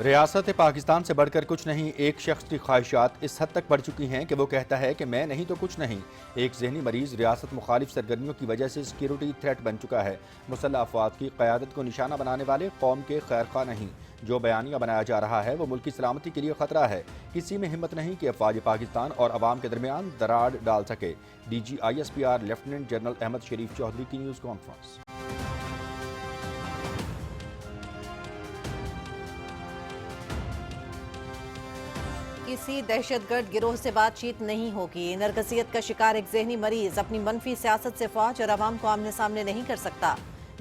ریاست پاکستان سے بڑھ کر کچھ نہیں، ایک شخص کی خواہشات اس حد تک بڑھ چکی ہیں کہ وہ کہتا ہے کہ میں نہیں تو کچھ نہیں۔ ایک ذہنی مریض ریاست مخالف سرگرمیوں کی وجہ سے سیکیورٹی تھریٹ بن چکا ہے۔ مسلح افواج کی قیادت کو نشانہ بنانے والے قوم کے خیر خواہ نہیں۔ جو بیانیہ بنایا جا رہا ہے وہ ملک کی سلامتی کے لیے خطرہ ہے۔ کسی میں ہمت نہیں کہ افواج پاکستان اور عوام کے درمیان دراڑ ڈال سکے۔ D G I S P R lieutenant general Ahmed Sharif Chaudhry کی نیوز کانفرنس۔ کسی دہشت گرد گروہ سے بات چیت نہیں ہوگی۔ نرگسیت کا شکار ایک ذہنی مریض اپنی منفی سیاست سے فوج اور عوام کو آمنے سامنے نہیں کر سکتا۔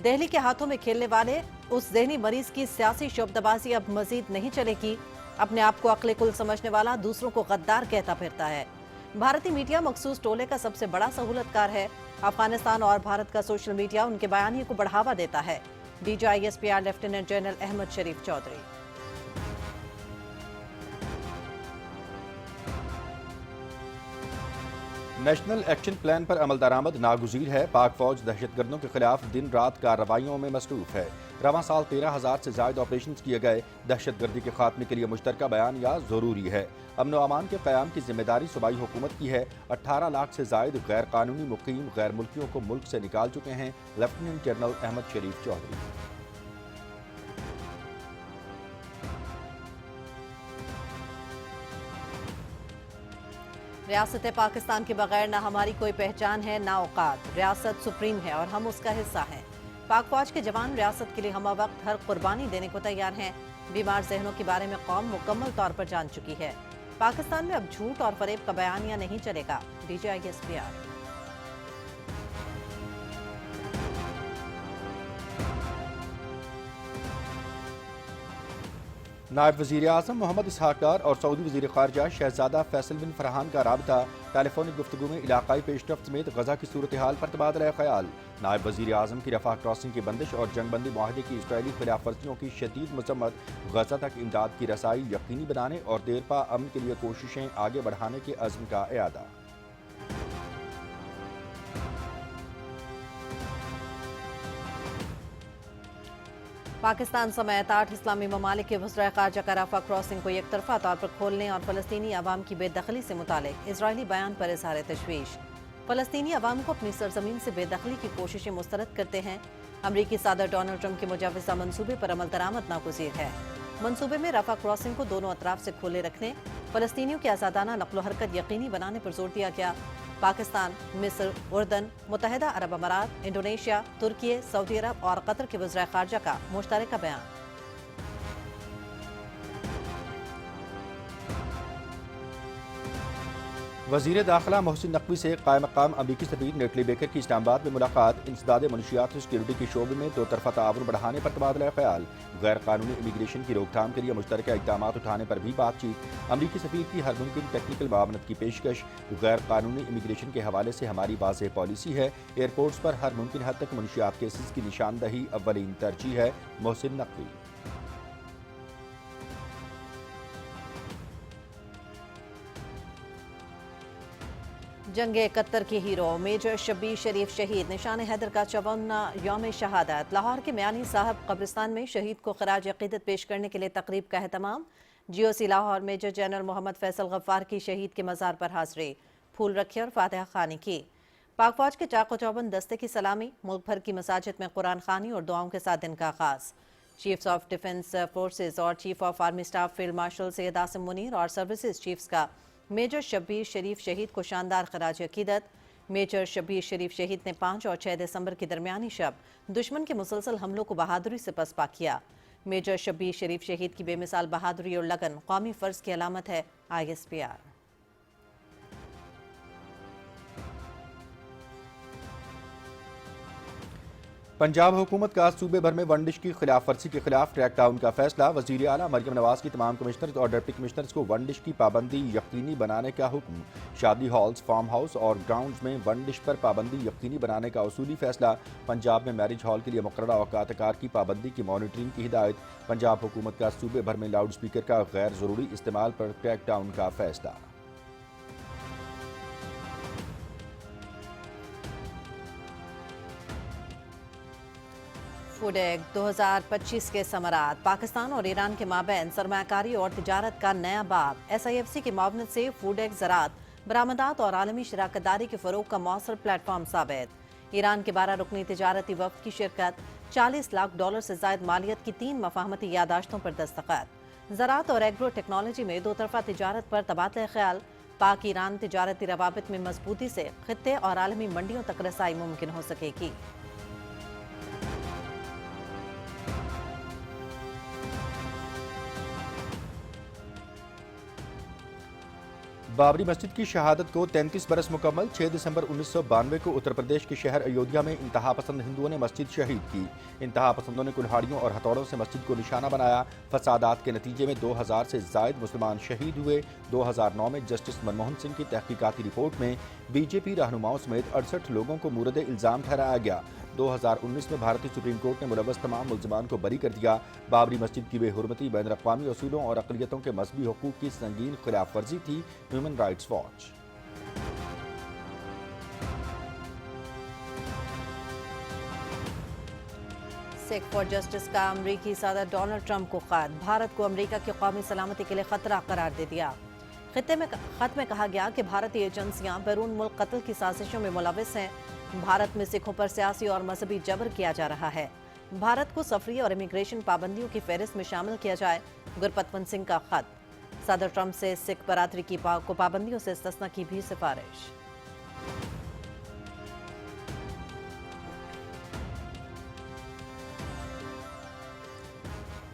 دہلی کے ہاتھوں میں کھیلنے والے اس ذہنی مریض کی سیاسی شعبدبازی اب مزید نہیں چلے گی۔ اپنے آپ کو عقل کل سمجھنے والا دوسروں کو غدار کہتا پھرتا ہے۔ بھارتی میڈیا مخصوص ٹولے کا سب سے بڑا سہولت کار ہے۔ افغانستان اور بھارت کا سوشل میڈیا ان کے بیانیے کو بڑھاوا دیتا ہے۔ D G I S P R lieutenant general Ahmed Sharif Chaudhry. National action plan پر عمل درآمد ناگزیر ہے۔ پاک فوج دہشت گردوں کے خلاف دن رات کارروائیوں میں مصروف ہے۔ رواں سال 13,000 سے زائد آپریشنز کیے گئے۔ دہشت گردی کے خاتمے کے لیے مشترکہ بیانیہ ضروری ہے۔ امن و امان کے قیام کی ذمہ داری صوبائی حکومت کی ہے۔ 18 لاکھ سے زائد غیر قانونی مقیم غیر ملکیوں کو ملک سے نکال چکے ہیں لیفٹیننٹ جنرل احمد شریف چودھری۔ ریاست پاکستان کے بغیر نہ ہماری کوئی پہچان ہے نہ اوقات۔ ریاست سپریم ہے اور ہم اس کا حصہ ہیں۔ پاک فوج کے جوان ریاست کے لیے ہمہ وقت ہر قربانی دینے کو تیار ہیں۔ بیمار ذہنوں کے بارے میں قوم مکمل طور پر جان چکی ہے۔ پاکستان میں اب جھوٹ اور فریب کا بیانیہ نہیں چلے گا۔ D G I S P R. نائب وزیر اعظم محمد اسحاق ڈار اور سعودی وزیر خارجہ شہزادہ فیصل بن فرحان کا رابطہ۔ ٹیلی فونک گفتگو میں علاقائی پیش رفت سمیت غزہ کی صورتحال پر تبادلہ خیال۔ نائب وزیر اعظم کی رفح کراسنگ کی بندش اور جنگ بندی معاہدے کی اسرائیلی خلاف ورزیوں کی شدید مذمت۔ غزہ تک امداد کی رسائی یقینی بنانے اور دیرپا امن کے لیے کوششیں آگے بڑھانے کے عزم کا اعادہ۔ پاکستان سمیت 8 اسلامی ممالک کے وزرائے خارجہ کا رفح کراسنگ کو یک طرفہ طور پر کھولنے اور فلسطینی عوام کی بے دخلی سے متعلق اسرائیلی بیان پر اظہار تشویش۔ فلسطینی عوام کو اپنی سرزمین سے بے دخلی کی کوششیں مسترد کرتے ہیں۔ امریکی صدر ڈونلڈ ٹرمپ کے مجوزہ منصوبے پر عمل درآمد ناگزیر ہے۔ منصوبے میں رفح کراسنگ کو دونوں اطراف سے کھلے رکھنے، فلسطینیوں کی آزادانہ نقل و حرکت یقینی بنانے پر زور دیا گیا۔ پاکستان، مصر، اردن، متحدہ عرب امارات، انڈونیشیا، ترکی، سعودی عرب اور قطر کے وزرائے خارجہ کا مشترکہ بیان۔ وزیر داخلہ محسن نقوی سے قائم مقام امریکی سفیر نیٹلی بیکر کی اسلام آباد میں ملاقات۔ انسداد منشیات و سیکیورٹی کے شعبے میں دو طرفہ تعاون بڑھانے پر تبادلہ خیال۔ غیر قانونی امیگریشن کی روک تھام کے لیے مشترکہ اقدامات اٹھانے پر بھی بات چیت۔ امریکی سفیر کی ہر ممکن ٹیکنیکل معاونت کی پیشکش۔ غیر قانونی امیگریشن کے حوالے سے ہماری واضح پالیسی ہے۔ ایئرپورٹس پر ہر ممکن حد تک منشیات کیسز کی نشاندہی اولین ترجیح ہے۔ محسن نقوی۔ جنگ 71 کی ہیرو میجر شبیر شریف شہید نشان حیدر کا 54واں یوم شہادت۔ لاہور کے میانی صاحب قبرستان میں شہید کو خراج عقیدت پیش کرنے کے لیے تقریب کا اہتمام۔ جی او سی لاہور میجر جنرل محمد فیصل غفار کی شہید کے مزار پر حاضری، پھول رکھے اور فاتحہ خوانی کی۔ پاک فوج کے چاق و چوبند دستے کی سلامی، ملک بھر کی مساجد میں قرآن خوانی اور دعاؤں کے ساتھ دن کا آغاز۔ چیفز آف ڈیفنس فورسز اور chief of army staff field marshal Syed Asim Munir اور سروسز چیفز کا میجر شبیر شریف شہید کو شاندار خراج عقیدت۔ میجر شبیر شریف شہید نے 5 اور 6 دسمبر کی درمیانی شب دشمن کے مسلسل حملوں کو بہادری سے پسپا کیا۔ میجر شبیر شریف شہید کی بے مثال بہادری اور لگن قومی فرض کی علامت ہے۔ آئی ایس پی آر۔ پنجاب حکومت کا صوبے بھر میں ون ڈش کی خلاف ورزی کے خلاف کریک ڈاؤن کا فیصلہ۔ وزیر اعلیٰ مریم نواز کی تمام کمشنرز اور ڈپٹی کمشنرز کو ون ڈش کی پابندی یقینی بنانے کا حکم۔ شادی ہالز، فارم ہاؤس اور گراؤنڈز میں ون ڈش پر پابندی یقینی بنانے کا اصولی فیصلہ۔ پنجاب میں میرج ہال کے لیے مقررہ اوقات کار کی پابندی کی مانیٹرنگ کی ہدایت۔ پنجاب حکومت کا صوبے بھر میں لاؤڈ سپیکر کا غیر ضروری استعمال پر کریک ڈاؤن کا فیصلہ۔ फूड एक्ट 2025 के समरात पाकिस्तान और ईरान के माबैन सरमाकारी और तिजारत का नया बाब। SIFC की मावनत से फूड एक्ट ज़राअत, बरामदात और आलमी शराकतदारी के फ़रोग़ का मौसर प्लेटफॉर्म साबित। ईरान के 12 रुकनी तिजारती वफ़द की शिरकत, $40 लाख से ज़ायद मालियत की 3 मफाहमती यादाश्तों पर दस्तखत। ज़राअत और एग्रो टेक्नोलॉजी में दो तरफ़ा तिजारत पर तबादला ख्याल। पाक ईरान तिजारती रवाबित में मजबूती से खित्ते और आलमी मंडियों तक रसाई मुमकिन हो सकेगी। बाबरी मस्जिद की शहादत को 33 बरस मुकम्मल। 6 दिसंबर 1992 को उत्तर प्रदेश के शहर अयोध्या में इंतहा पसंद हिंदुओं ने मस्जिद शहीद की। इंतहा पसंदों ने कुल्हाड़ियों और हथौड़ों से मस्जिद को निशाना बनाया। फसादात के नतीजे में 2000 से जायद मुसलमान शहीद हुए। 2009 में जस्टिस मनमोहन सिंह की तहकीकाती रिपोर्ट में बीजेपी रहनुमाओं समेत 68 लोगों को मूरद इल्ज़ाम ठहराया गया। 2019 में भारतीय सुप्रीम कोर्ट ने मुलव्वस तमाम मुल्ज़िमान को बरी कर दिया। बाबरी मस्जिद की बेहुरमती बैन अक़वामी असूलों और अक़लियतों के मज़हबी हकूक़ की संगीन खिलाफ वर्जी थी। Human rights watch. Sikh for justice का अमरीकी सदर डोनाल्ड ट्रंप को खत। भारत को अमरीका की कौमी सलामती के लिए खतरा करार दे दिया। खत में कहा गया कि भारतीय एजेंसियां बैरून मुल्क कत्ल की साजिशों में मुलव्वस हैं। भारत में सिखों पर सियासी और मजहबी जबर किया जा रहा है। भारत को सफरी और इमिग्रेशन पाबंदियों की फहरिस्त में शामिल किया जाए। गुरपतवंत सिंह का खत। सदर ट्रंप से सिख बरादरी को पाबंदियों से इस्तिस्ना की भी सिफारिश।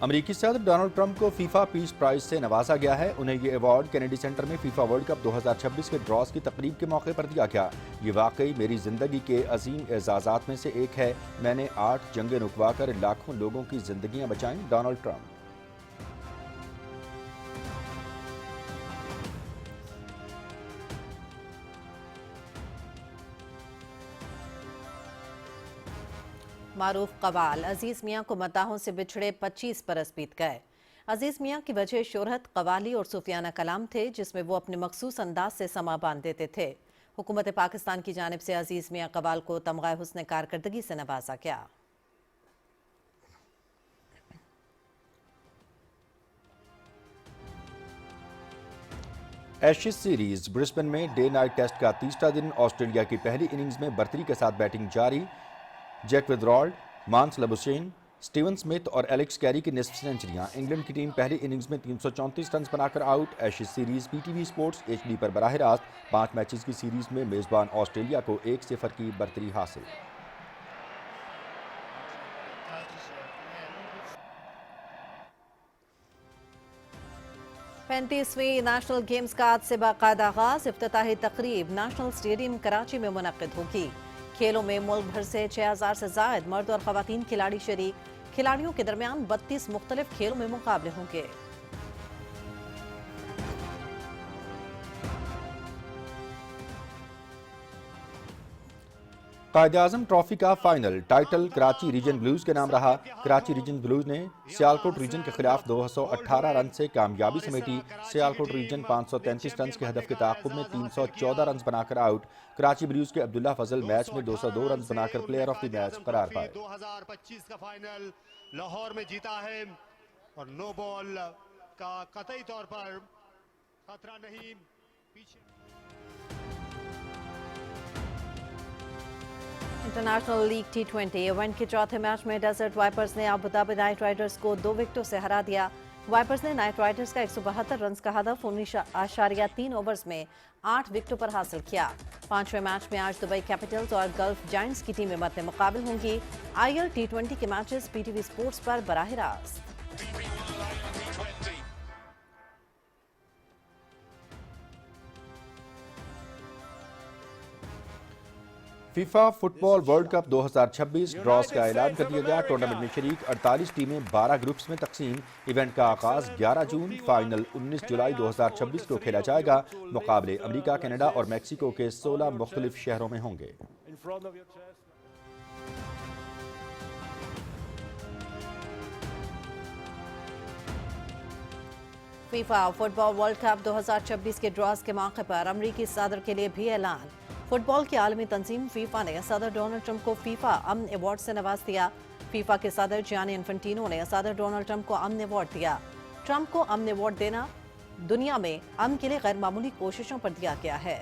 अमरीकी सदर डोनाल्ड ट्रंप को फीफा पीस प्राइज से नवाजा गया है। उन्हें ये अवार्ड कैनेडी सेंटर में फीफा वर्ल्ड कप 2026 के ड्रॉज की तकरीब के मौके पर दिया गया। ये वाकई मेरी ज़िंदगी के अजीम एजाज़ात में से एक है। मैंने 8 जंगें रुकवा कर लाखों लोगों की ज़िंदगियां बचाईं। Donald Trump. मारूफ कवाल। अजीज मियाँ को मताहों से बिछड़े 25 बरस बीत गए। अजीज मियाँ की वजह शोहरत, कवाली और सूफियाना कलाम थे, जिसमें वो अपने मखसूस अंदाज से समा बांध देते थे। हुकूमत पाकिस्तान की जानिब से अजीज मियाँ कवाल को तमगा हुस्न कारकर्दगी से नवाजा गया। एशेज सीरीज ब्रिस्बेन में डे नाइट टेस्ट का तीसरा दिन। ऑस्ट्रेलिया की पहली इनिंग्स में बर्तरी के साथ बैटिंग जारी। जैक विदरॉल्ड, मांस लबुशेन, स्टीवन स्मिथ और एलेक्स कैरी की निस्फ सेंचुरियां। इंग्लैंड की टीम पहली इनिंग्स में 334 रन बनाकर out. Ashes series PTV sports HD पर बराह रास्त 5 मैचेस की सीरीज में मेजबान ऑस्ट्रेलिया को 1-0 की बर्तरी हासिल। पैंतीसवीं नेशनल गेम्स का आज से बाकायदा आगाज। इफ्तिताही तकरीब नेशनल स्टेडियम कराची में मुनक्किद होगी। खेलों में मुल्क भर से 6000 से जायद मर्द और खवातीन खिलाड़ी शरीक। खिलाड़ियों के दरमियान 32 मुख्तलिफ खेलों में मुकाबले होंगे। कायद-ए-आज़म ट्रॉफी का final title Karachi region blues के नाम रहा। कराची रीजन ब्लूज ने सियालकोट रीजन के खिलाफ 218 रन से कामयाबी समेटी। सियालकोट रीजन 533 रन के हदफ के ताक़ुब में 314 रन बनाकर आउट। कराची ब्लूज के अब्दुल्ला फजल मैच में 202 रन बनाकर प्लेयर ऑफ द मैच करार पाए। 2025 का फाइनल लाहौर में जीता है और नो बॉल का कतई तौर पर खतरा नहीं। पीछे इंटरनेशनल लीग T20 इवेंट के चौथे मैच में डेजर्ट वाइपर्स ने अबू धाबी नाइट राइडर्स को 2 विकेटों से हरा दिया। वाइपर्स ने नाइट राइडर्स का 172 रन का हदफ 19.3 ओवर्स में 8 विकेटों पर हासिल किया। 5वें मैच में आज दुबई कैपिटल्स और गल्फ जायंट्स की टीमें मद्दे मुकाबिल होंगी। IL T20 के मैचेस PTV स्पोर्ट्स पर बराह रास्त। फीफा फुटबॉल वर्ल्ड कप 2026 ड्रॉस का ऐलान कर दिया गया। टूर्नामेंट में शरीक 48 टीमें 12 ग्रुप्स में तकसीम। इवेंट का आगाज 11 जून, फाइनल 19 जुलाई 2026 को खेला जाएगा। मुकाबले अमेरिका, कनाडा और मैक्सिको के 16 मुख्तलिफ शहरों में होंगे। फीफा फुटबॉल वर्ल्ड कप 2026 के ड्रॉज के मौके पर अमरीकी सदर के लिए भी ऐलान। फुटबॉल की आलमी तंजीम फीफा ने सदर डोनाल्ड ट्रंप को फीफा अमन अवार्ड से नवाज दिया। फीफा के सदर जियानी इन्फेंटिनो ने सदर डोनाल्ड ट्रंप को अमन अवार्ड दिया। ट्रंप को अमन अवार्ड देना दुनिया में अमन के लिए गैर मामूली कोशिशों पर दिया गया है।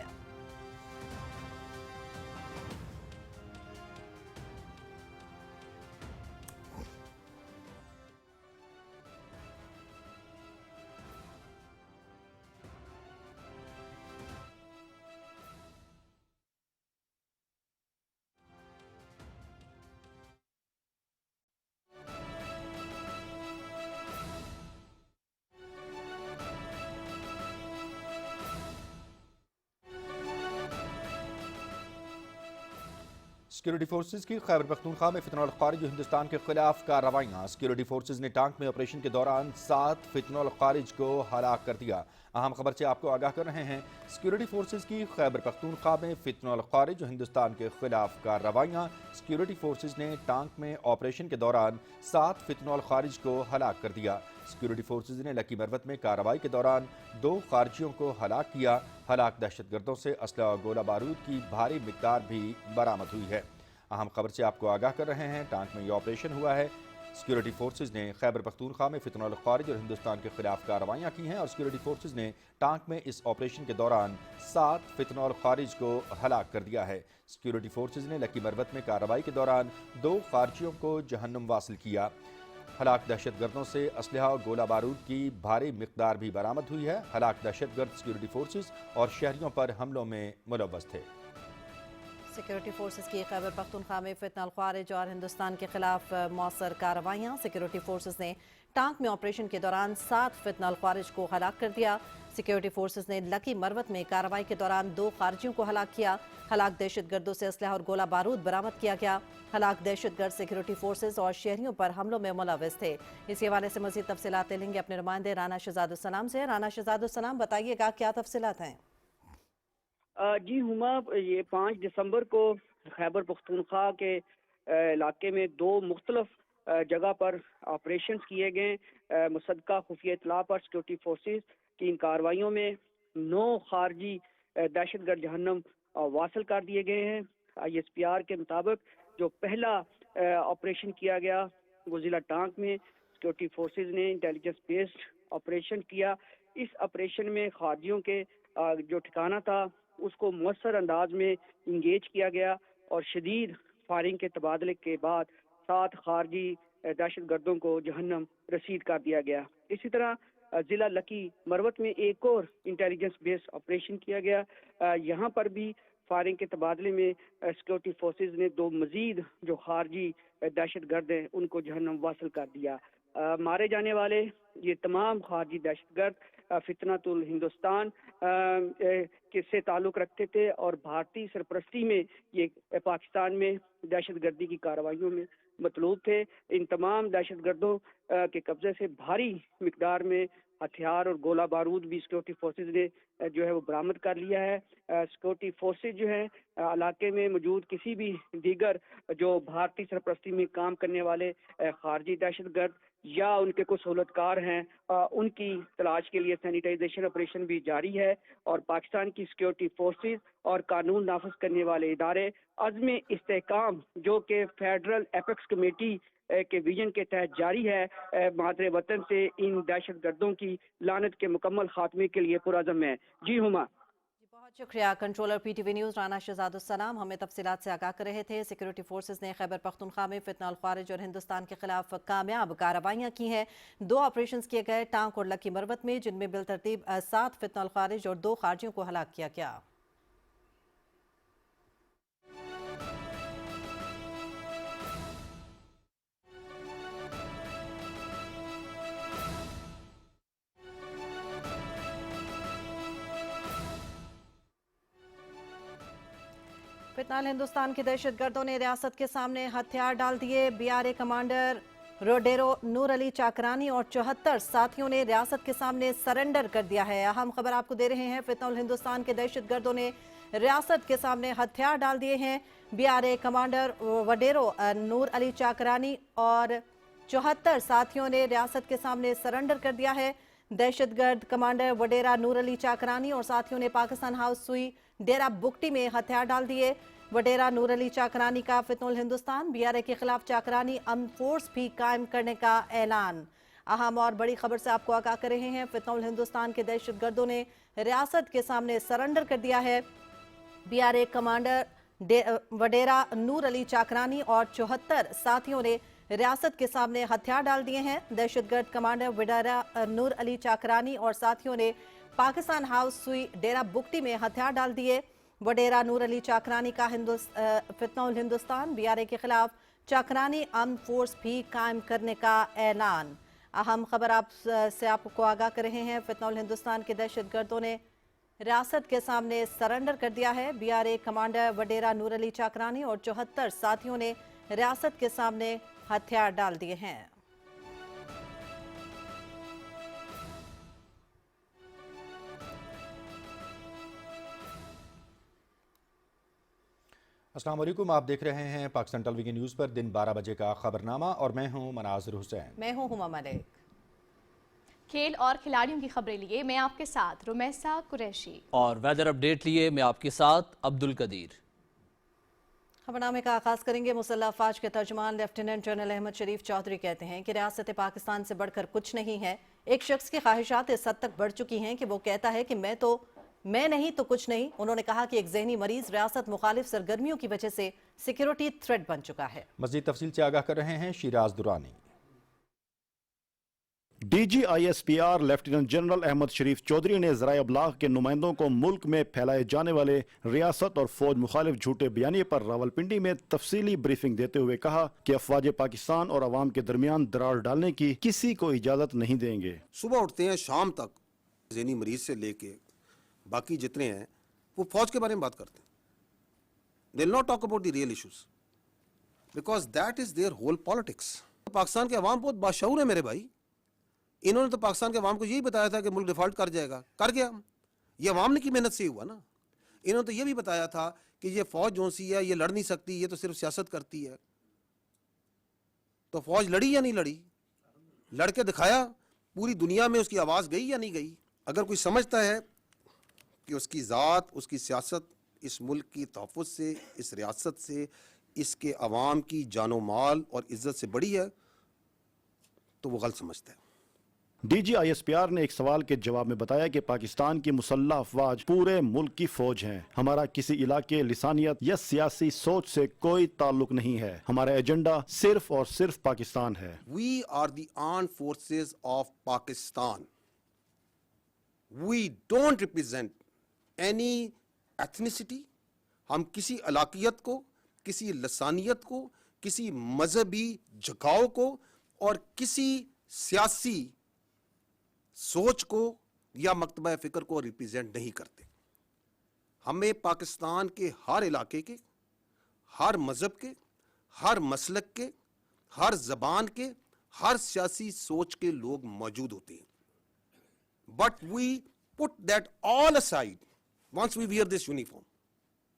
सिक्योरिटी फोर्सेज की खैबर पख्तूनख्वा में फितनल खारिज और हिंदुस्तान के खिलाफ कार्रवाइयाँ। सिक्योरिटी फोर्सेज ने टांक में ऑपरेशन के दौरान 7 फितनल खारिज को हलाक कर दिया। अहम खबर से आपको आगाह कर रहे हैं। सिक्योरिटी फोर्सेज की खैबर पख्तूनख्वा में फितनल खारिज और हिंदुस्तान के खिलाफ कार्रवाइयाँ। सिक्योरिटी फोर्सेज ने टांक में ऑपरेशन के दौरान 7 फितनल खारिज को हलाक कर दिया। सिक्योरिटी फोर्सेज ने लकी मरवत में कार्रवाई के दौरान 2 खारजियों को हलाक किया। हलाक दहशतगर्दों से असलहा और गोला बारूद की भारी मिकदार भी बरामद हुई है। अहम खबर से आपको आगाह कर रहे हैं। टांक में ये ऑपरेशन हुआ है। सिक्योरिटी फोर्सेज ने खैबर पख्तूनख्वा में फितनल खारिज और हिंदुस्तान के खिलाफ कार्रवाइयाँ की हैं और सिक्योरिटी फोर्सेज ने टांक में इस ऑपरेशन के दौरान 7 फितनल खारिज को हलाक कर दिया है। सिक्योरिटी फोर्सेज ने लकी मरवत में कार्रवाई के दौरान 2 खारजियों को जहन्नुम वासिल किया। हलाक दहशतगर्दों से असलहा और गोला बारूद की भारी मिकदार भी बरामद हुई है। हलाक दहशतगर्द सिक्योरिटी फोर्सेज और शहरियों पर हमलों में मुलव्वस थे। सिक्योरिटी फोर्सेज की खैबर पख्तूनख्वा में फितनल खारिज और हिंदुस्तान के खिलाफ मौसर कार्रवाइयाँ। सिक्योरिटी फोर्सेज ने टांक में ऑपरेशन के दौरान 7 फितनल खारिज को हलाक कर दिया। सिक्योरिटी फोर्सेज ने लकी मरवत में कार्रवाई के दौरान 2 खारजियों को हलाक किया। हलाक दहशतगर्दों से असलहा और गोला बारूद बरामद किया गया। हलाक दहशतगर्द सिक्योरिटी फोर्सेज और शहरियों पर हमलों में मुलव्वस थे। इसी हवाले से मजीद तफसीलात लेंगे अपने नुमाइंदे राना शहजादुस्सलाम से। राना शहजादुस्सलाम, बताइएगा क्या तफसीलात हैं? जी हुमा, ये 5 दिसंबर को खैबर पख्तूनख्वा के इलाके में 2 मुख्तलिफ जगह पर ऑपरेशंस किए गए। मुसद्दका खुफिया इत्तला पर सिक्योरिटी फोर्सेज की इन कार्रवाइयों में 9 खारजी दहशतगर्द जहन्नम वासिल कर दिए गए हैं। ISPR के मुताबिक जो पहला ऑपरेशन किया गया वो जिला टांक में सिक्योरिटी फोर्सेज ने इंटेलिजेंस बेस्ड ऑपरेशन किया। इस ऑपरेशन में खारजियों के जो ठिकाना था उसको मौसर अंदाज में इंगेज किया गया और शदीद फायरिंग के तबादले के बाद 7 खारजी दहशतगर्दों को जहन्नम रसीद कर दिया गया। इसी तरह जिला लकी मरवत में एक और इंटेलिजेंस बेस्ड ऑपरेशन किया गया। यहाँ पर भी फायरिंग के तबादले में सिक्योरिटी फोर्सेज ने 2 मजीद जो खारजी दहशतगर्द हैं उनको जहन्नम वासिल कर दिया। मारे जाने वाले ये तमाम खारजी दहशतगर्द फितनतुल हिंदुस्तान के से ताल्लुक़ रखते थे और भारतीय सरपरस्ती में ये पाकिस्तान में दहशतगर्दी की कार्रवाइयों में मतलूब थे। इन तमाम दहशतगर्दों के कब्जे से भारी मिकदार में हथियार और गोला बारूद भी सिक्योरिटी फोर्सेज ने जो है वो बरामद कर लिया है। सिक्योरिटी फोर्सेज जो है इलाके में मौजूद किसी भी दीगर जो भारतीय सरपरस्ती में काम करने वाले खारजी दहशतगर्द या उनके कुछ सहूलतकार हैं उनकी तलाश के लिए सैनिटाइजेशन ऑपरेशन भी जारी है और पाकिस्तान की सिक्योरिटी फोर्सेज और कानून नाफिज करने वाले इदारे अज़्म इस्तेहकाम जो कि फेडरल एपेक्स कमेटी के विजन के तहत जारी है मादरे वतन से इन दहशतगर्दों की लानत के मुकम्मल खात्मे के लिए पुरअज़्म है। जी हुमा। बहुत शुक्रिया। कंट्रोलर PTV न्यूज़ राना शहजादुस्सलाम हमें तफसीलात से आगाह कर रहे थे। सिक्योरिटी फोर्सेज ने खैबर पख्तूनख्वा में फितनल खारिज और हिंदुस्तान के खिलाफ कामयाब कार्रवाइयाँ की हैं। 2 ऑपरेशन किए गए टांक और लकी मरवत में, जिनमें बिलतरतीब 7 फितनल खारिज और 2 खारजियों को हलाक किया गया। फितनल हिंदुस्तान के दहशतगर्दों ने रियासत के सामने हथियार डाल दिए। BRA कमांडर रोडेरो नूर अली चाकरानी और 74 साथियों ने रियासत के सामने सरेंडर कर दिया है। अहम खबर आपको दे रहे हैं। फितनल हिंदुस्तान के दहशतगर्दों ने रियासत के सामने हथियार डाल दिए हैं। BRA कमांडर वडेरो नूर अली चाकरानी और 74 साथियों ने रियासत के सामने सरेंडर कर दिया है। दहशतगर्द कमांडर वडेरा नूर अली चाकरानी और साथियों ने पाकिस्तान हाउस सुई डेरा बुगटी में हथियार डाल दिए। वडेरा नूर अली चाकरानी का फितनुल हिंदुस्तान, BRA के खिलाफ चाकरानी अमन फोर्स भी कायम करने का ऐलान। अहम और बड़ी खबर से आपको आगाह कर रहे हैं। फितनुल हिंदुस्तान के दहशतगर्दों ने रियासत के सामने सरेंडर कर दिया है। BRA कमांडर वडेरा नूर अली चाकरानी और 74 साथियों ने रियासत के सामने हथियार डाल दिए हैं। दहशतगर्द कमांडर वडेरा नूर अली चाकरानी और साथियों ने पाकिस्तान हाउस सुई डेरा बुगटी में हथियार डाल दिए। वडेरा नूर अली चाकरानी का फितनुल हिंदुस्तान, BRA के खिलाफ चाकरानी अमन फोर्स भी कायम करने का ऐलान। अहम खबर आपको आगाह कर रहे हैं। फितनुल हिंदुस्तान के दहशतगर्दों ने रियासत के सामने सरेंडर कर दिया है। BRA कमांडर वडेरा नूर अली चाकरानी और 74 साथियों ने रियासत के सामने हथियार डाल दिए हैं। अस्सलाम वालेकुम, आप देख रहे हैं पाकिस्तान टेलीविजन न्यूज़ पर दिन 12 बजे का खबरनामा और मैं हूं मनाजिर हुसैन। मैं हूं हुमा मलिक। खेल और खिलाड़ियों की खबरें लिए मैं आपके साथ रुमैसा कुरैशी और वेदर अपडेट लिए मैं आपके साथ अब्दुल कदीर। खबरनामे का आगाज करेंगे। मुसल्लह अफवाज के तर्जुमान लेफ्टिनेंट जनरल अहमद शरीफ चौधरी कहते हैं कि रियासत पाकिस्तान से बढ़कर कुछ नहीं है। एक शख्स की ख्वाहिशात इस हद तक बढ़ चुकी हैं कि वो कहता है कि मैं नहीं तो कुछ नहीं। उन्होंने कहा कि एक जहनी मरीज रियासत मुखालिफ सरगर्मियों की वजह से सिक्योरिटी थ्रेट बन चुका है। मज़ीद तफसील से आगाह कर रहे हैं Shiraz Durrani. DGISPR lieutenant general Ahmed Sharif Chaudhry ने ज़राए अबलाग के नुमाइंदों को मुल्क में फैलाए जाने वाले रियासत और फौज मुखालिफ झूठे बयानिए पर रावलपिंडी में तफसीली ब्रीफिंग देते हुए कहा कि अफवाज पाकिस्तान और अवाम के दरमियान दरार डालने की किसी को इजाज़त नहीं देंगे। सुबह उठते हैं शाम तक ज़हनी मरीज से लेके बाकी जितने हैं वो फौज के बारे में बात करते हैं। They will not talk about the real issues because that is their whole politics. Pakistan के अवाम बहुत बाशऊर है मेरे भाई। इन्होंने तो पाकिस्तान के अवाम को यही बताया था कि मुल्क डिफॉल्ट कर जाएगा, कर गया। ये अवाम ने की मेहनत से ही हुआ ना। इन्होंने तो ये भी बताया था कि ये फौज जो सी है ये लड़ नहीं सकती, ये तो सिर्फ सियासत करती है। तो फौज लड़ी या नहीं लड़ी? लड़ के दिखाया। पूरी दुनिया में उसकी आवाज़ गई या नहीं गई? अगर कोई समझता है कि उसकी ज़ात, उसकी सियासत इस मुल्क की तहफ़्फ़ुज़ से, इस रियासत से, इसके अवाम की जानो माल और इज़्ज़त से बड़ी है तो वो गलत समझता है। DGISPR ने एक सवाल के जवाब में बताया कि पाकिस्तान की मुसल्लह अफवाज पूरे मुल्क की फौज हैं। हमारा किसी इलाके, लिसानियत या सियासी सोच से कोई ताल्लुक नहीं है। हमारा एजेंडा सिर्फ और सिर्फ पाकिस्तान है। We are the armed forces of Pakistan. We don't represent any ethnicity. हम किसी इलाकियत को, किसी लसानियत को, किसी मजहबी झुकाव को और किसी सियासी सोच को या मकतबा फ़िक्र को रिप्रेजेंट नहीं करते। हमें पाकिस्तान के हर इलाके के, हर मजहब के, हर मसलक के, हर जबान के, हर सियासी सोच के लोग मौजूद होते हैं। But we put that all aside once we wear this uniform.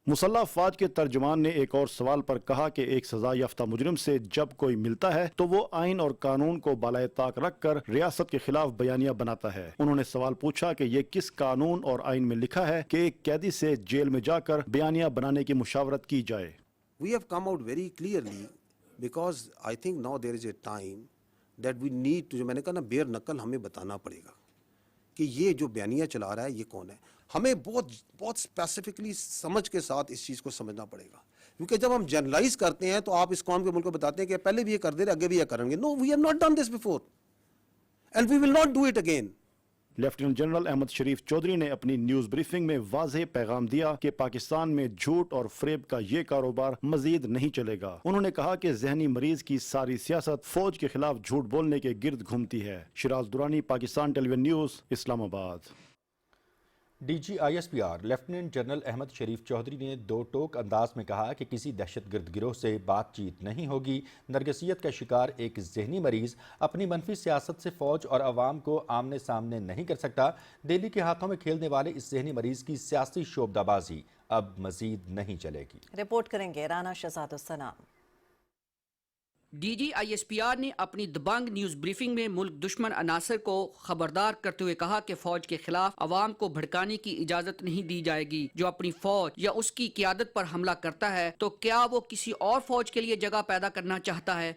मुसल्लह अफवाज के तर्जुमान ने एक और सवाल पर कहा कि एक सजा याफ्ता मुजरिम से जब कोई मिलता है तो वो आइन और कानून को बालाए ताक रख कर रियासत के खिलाफ बयानिया बनाता है। उन्होंने सवाल पूछा कि ये किस कानून और आइन में लिखा है कि एक कैदी से जेल में जाकर बयानिया बनाने की मुशावरत की जाए। We have come out very clearly because I think now there is a time that we need to, जो मैंने कहा ना, बेर नकल हमें बताना पड़ेगा कि ये जो बयानिया चला रहा है ये कौन है। हमें बहुत स्पेसिफिकली समझ के साथ इस चीज़ को समझना पड़ेगा, क्योंकि जब हम जनरलाइज करते हैं तो आप इस कौम के मुल्क को बताते हैं कि पहले भी ये कर दे रहे, आगे भी ये करेंगे। No, we have not done this before and we will not do it again. Lieutenant general Ahmed Sharif Chaudhry ने अपनी न्यूज ब्रीफिंग में वाज़ेह पैगाम दिया कि पाकिस्तान में झूठ और फरेब का ये कारोबार मजीद नहीं चलेगा। उन्होंने कहा कि जहनी मरीज की सारी सियासत फौज के खिलाफ झूठ बोलने के गिर्द घूमती है। Shiraz Durrani, Pakistan television news, Islamabad. DGISPR lieutenant general Ahmed Sharif Chaudhry ने दो टोक अंदाज में कहा कि किसी दहशतगर्द गिरोह से बातचीत नहीं होगी। नरगसियत का शिकार एक जहनी मरीज अपनी मनफी सियासत से फौज और अवाम को आमने सामने नहीं कर सकता। दिल्ली के हाथों में खेलने वाले इस जहनी मरीज की सियासी शोबदाबाजी अब मजीद नहीं चलेगी। रिपोर्ट करेंगे राना शहजाद सनाम। DG/ISPR نے اپنی دبنگ نیوز بریفنگ میں ملک دشمن عناصر کو خبردار کرتے ہوئے کہا کہ فوج کے خلاف عوام کو بھڑکانے کی اجازت نہیں دی جائے گی. جو اپنی فوج یا اس کی قیادت پر حملہ کرتا ہے تو کیا وہ کسی اور فوج کے لیے جگہ پیدا کرنا چاہتا ہے؟